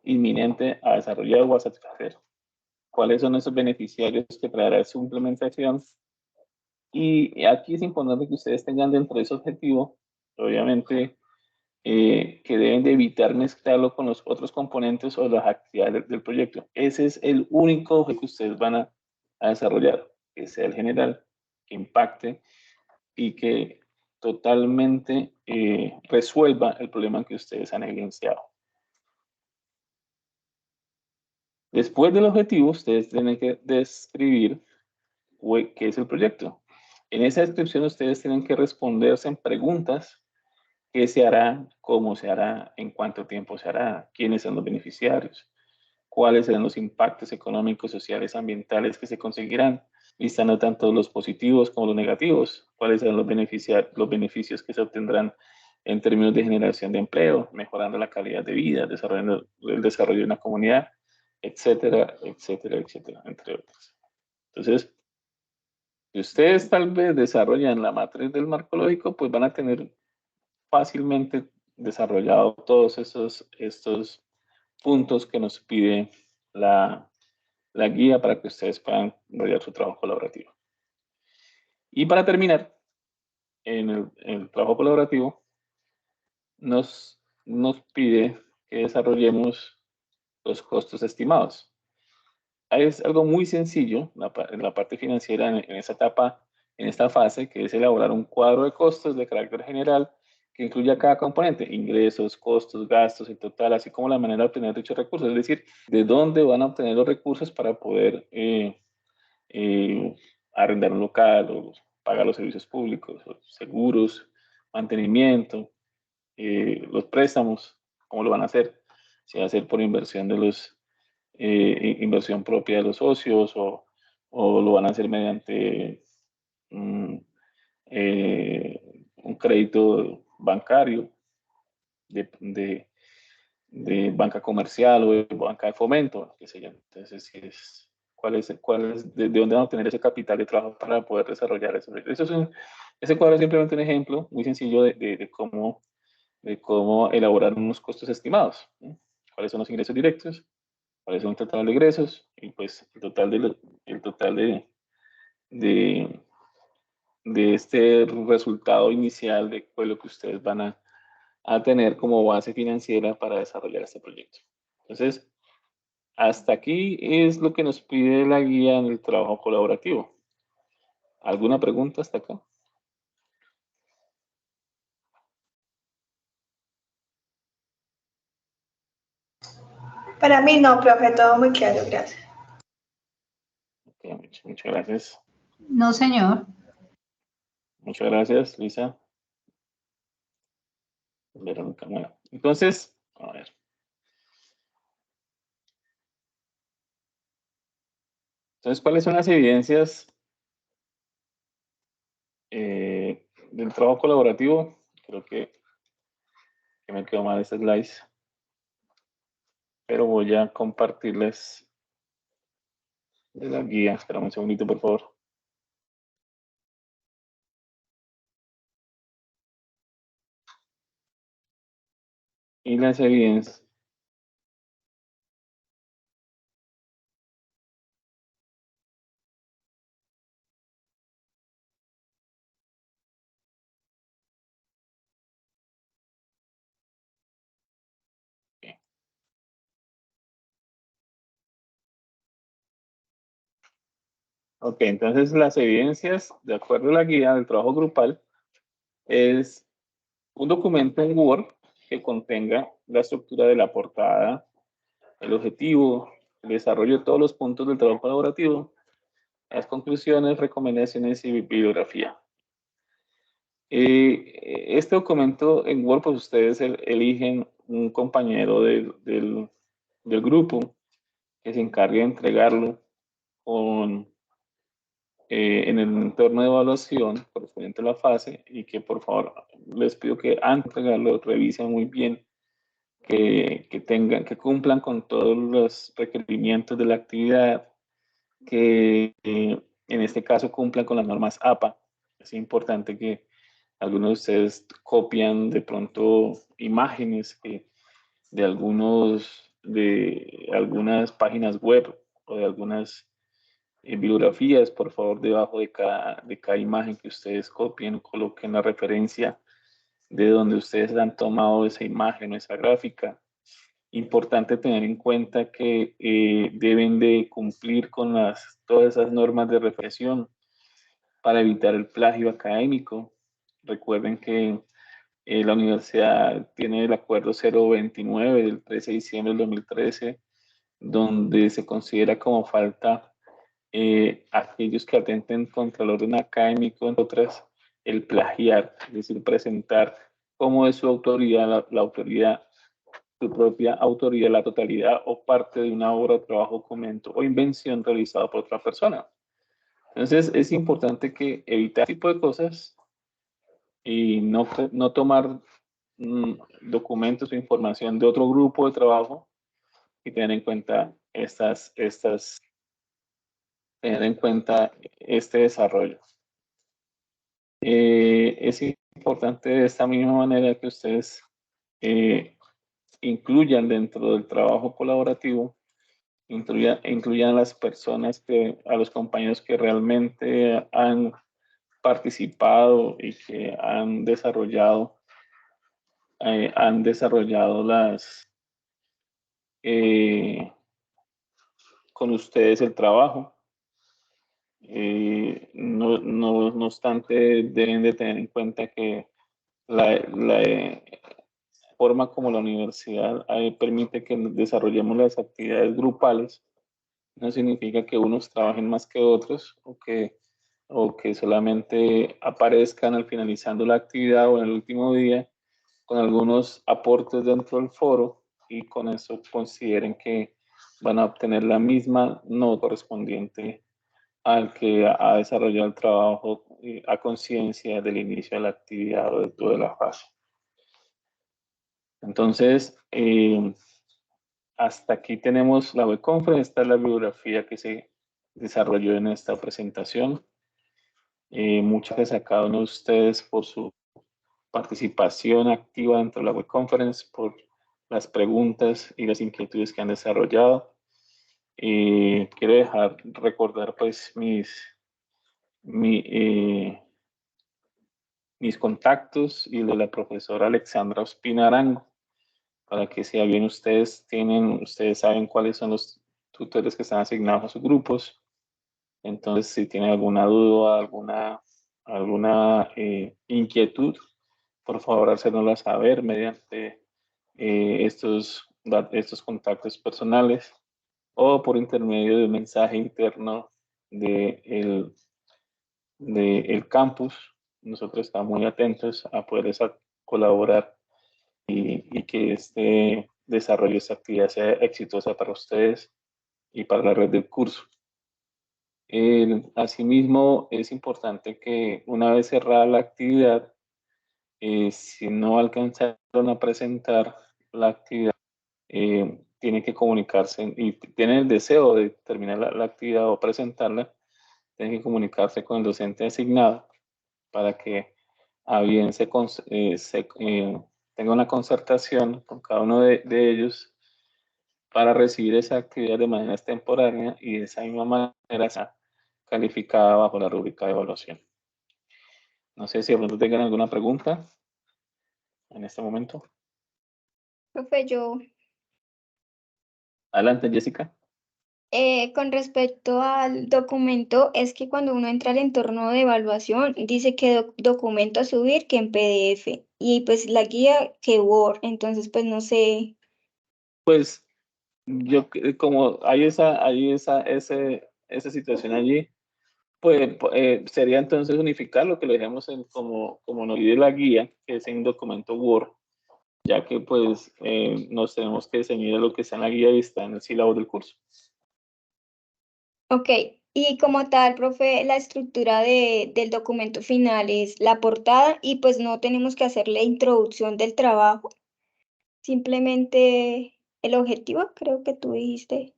inminente a desarrollar o a satisfacer. ¿Cuáles son esos beneficiarios que traerá su implementación? Y aquí es importante que ustedes tengan dentro de ese objetivo, obviamente, que deben de evitar mezclarlo con los otros componentes o las actividades del proyecto. Ese es el único objetivo que ustedes van a desarrollar, que sea el general, que impacte y que totalmente resuelva el problema que ustedes han evidenciado. Después del objetivo, ustedes tienen que describir qué es el proyecto. En esa descripción ustedes tienen que responderse en preguntas: ¿qué se hará? ¿Cómo se hará? ¿En cuánto tiempo se hará? ¿Quiénes son los beneficiarios? ¿Cuáles serán los impactos económicos, sociales, ambientales que se conseguirán? Listando tanto los positivos como los negativos. ¿Cuáles serán los beneficios que se obtendrán en términos de generación de empleo, mejorando la calidad de vida, desarrollando el desarrollo de una comunidad, etcétera, etcétera, etcétera, entre otros? Entonces, si ustedes tal vez desarrollan la matriz del marco lógico, pues van a tener fácilmente desarrollado todos estos puntos que nos pide la guía para que ustedes puedan desarrollar su trabajo colaborativo. Y para terminar, en el trabajo colaborativo nos pide que desarrollemos los costos estimados. Es algo muy sencillo en la parte financiera, en esta etapa, en esta fase, que es elaborar un cuadro de costos de carácter general que incluya cada componente: ingresos, costos, gastos, el total, así como la manera de obtener dichos recursos, es decir, de dónde van a obtener los recursos para poder arrendar un local o pagar los servicios públicos, seguros, mantenimiento, los préstamos, cómo lo van a hacer, si va a ser por inversión inversión propia de los socios, o lo van a hacer mediante un crédito bancario de banca comercial o de banca de fomento, qué sé yo. Entonces, de dónde van a obtener ese capital de trabajo para poder desarrollar eso. Ese cuadro es simplemente un ejemplo muy sencillo de cómo elaborar unos costos estimados, ¿no? ¿Cuáles son los ingresos directos? ¿Cuáles son el total de ingresos? Y pues el total de, de este resultado inicial de lo que ustedes van a tener como base financiera para desarrollar este proyecto. Entonces, hasta aquí es lo que nos pide la guía en el trabajo colaborativo. ¿Alguna pregunta hasta acá? Para mí no, profe, todo muy claro, gracias. Okay, muchas gracias. No, señor. Muchas gracias, Lisa. Verónica, bueno, entonces, a ver. Entonces, ¿cuáles son las evidencias del trabajo colaborativo? Creo que me quedó mal este slide, pero voy a compartirles de la guía. Espera un segundito, por favor. Y las evidencias. Ok, entonces las evidencias, de acuerdo a la guía del trabajo grupal, es un documento en Word que contenga la estructura de la portada, el objetivo, el desarrollo de todos los puntos del trabajo colaborativo, las conclusiones, recomendaciones y bibliografía. Este documento en Word, pues ustedes eligen un compañero del grupo que se encargue de entregarlo en el entorno de evaluación correspondiente a la fase, y que por favor les pido que antes de entregarlo revisen muy bien que cumplan con todos los requerimientos de la actividad, que en este caso cumplan con las normas APA. Es importante que algunos de ustedes copian de pronto imágenes de algunas páginas web o de algunas bibliografías. Por favor, debajo de cada imagen que ustedes copien, coloquen la referencia de donde ustedes han tomado esa imagen o esa gráfica. Importante tener en cuenta que deben de cumplir con todas esas normas de referenciación para evitar el plagio académico. Recuerden que la universidad tiene el acuerdo 029 del 13 de diciembre del 2013 donde se considera como falta aquellos que atenten contra el orden académico, entre otras, el plagiar, es decir, presentar como de su autoría, la autoría, su propia autoría, la totalidad o parte de una obra, trabajo, comento o invención realizado por otra persona. Entonces, es importante que evitar este tipo de cosas y no tomar documentos o información de otro grupo de trabajo y tener en cuenta tener en cuenta este desarrollo. Es importante de esta misma manera que ustedes incluyan dentro del trabajo colaborativo, incluyan a las personas, a los compañeros que realmente han participado y que han desarrollado con ustedes el trabajo. No obstante, deben de tener en cuenta que la forma como la universidad permite que desarrollemos las actividades grupales no significa que unos trabajen más que otros o que solamente aparezcan al finalizando la actividad o en el último día con algunos aportes dentro del foro y con eso consideren que van a obtener la misma nota correspondiente al que ha desarrollado el trabajo a conciencia del inicio de la actividad o de toda la fase. Entonces, hasta aquí tenemos la webconference, esta es la bibliografía que se desarrolló en esta presentación. Muchas gracias a cada uno de ustedes por su participación activa dentro de la webconference, por las preguntas y las inquietudes que han desarrollado. Quiero recordar pues mis contactos y de la profesora Alexandra Ospina Arango, para que si bien ustedes saben cuáles son los tutores que están asignados a sus grupos. Entonces, si tienen alguna duda, alguna inquietud, por favor, hacérnosla saber mediante estos contactos personales o por intermedio de un mensaje interno del campus. Nosotros estamos muy atentos a poder colaborar y que este desarrollo, esta actividad sea exitosa para ustedes y para la red del curso. Asimismo, es importante que una vez cerrada la actividad, si no alcanzaron a presentar la actividad, tienen que comunicarse y tienen el deseo de terminar la actividad o presentarla, tienen que comunicarse con el docente asignado para que a bien tenga una concertación con cada uno de ellos para recibir esa actividad de manera extemporánea y de esa misma manera sea calificada bajo la rúbrica de evaluación. No sé si de pronto tengan alguna pregunta en este momento. Profe, yo, Adelante, Jessica. con respecto al documento, es que cuando uno entra al entorno de evaluación, dice que documento a subir que en PDF y pues la guía que Word, entonces pues no sé. Pues yo como hay esa situación allí, pues sería entonces unificar lo que le dejemos como nos pide la guía, que es en documento Word, ya que pues nos tenemos que ceñir a lo que está en la guía y está en el sílabo del curso. Ok, y como tal, profe, la estructura del documento final es la portada y pues no tenemos que hacer la introducción del trabajo, simplemente el objetivo, creo que tú dijiste.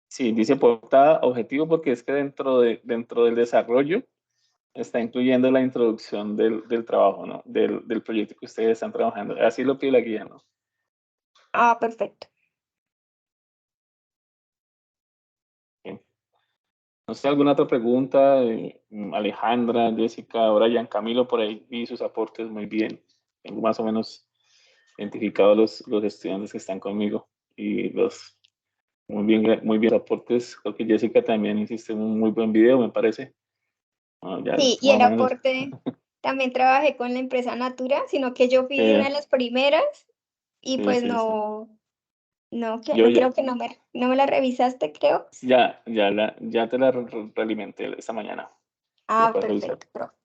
Sí, dice portada, objetivo, porque es que dentro del desarrollo está incluyendo la introducción del trabajo, ¿no? Del proyecto que ustedes están trabajando. Así lo pide la guía, ¿no? Ah, perfecto. Bien. No sé, ¿alguna otra pregunta? Alejandra, Jessica, ahora Giancarlo, por ahí vi sus aportes muy bien. Tengo más o menos identificados los estudiantes que están conmigo y muy bien aportes. Creo que Jessica también hiciste un muy buen video, me parece. Sí, y el aporte, también trabajé con la empresa Natura, sino que yo fui una de las primeras y Sí, pues sí, sí. no, No, que Yo no ya, creo que no me la revisaste, creo. ya te la realimenté esta mañana. La Ah, puedes revisar. perfecto, profe.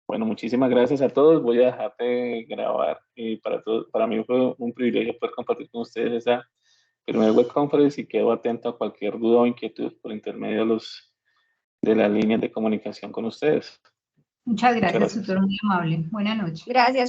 Bueno, muchísimas gracias a todos. Voy a dejarte grabar. Y para mí fue un privilegio poder compartir con ustedes esa primera web conference y quedo atento a cualquier duda o inquietud por intermedio de las líneas de comunicación con ustedes. Muchas Muchas gracias, gracias. tutor, muy amable. Buenas noches. Gracias.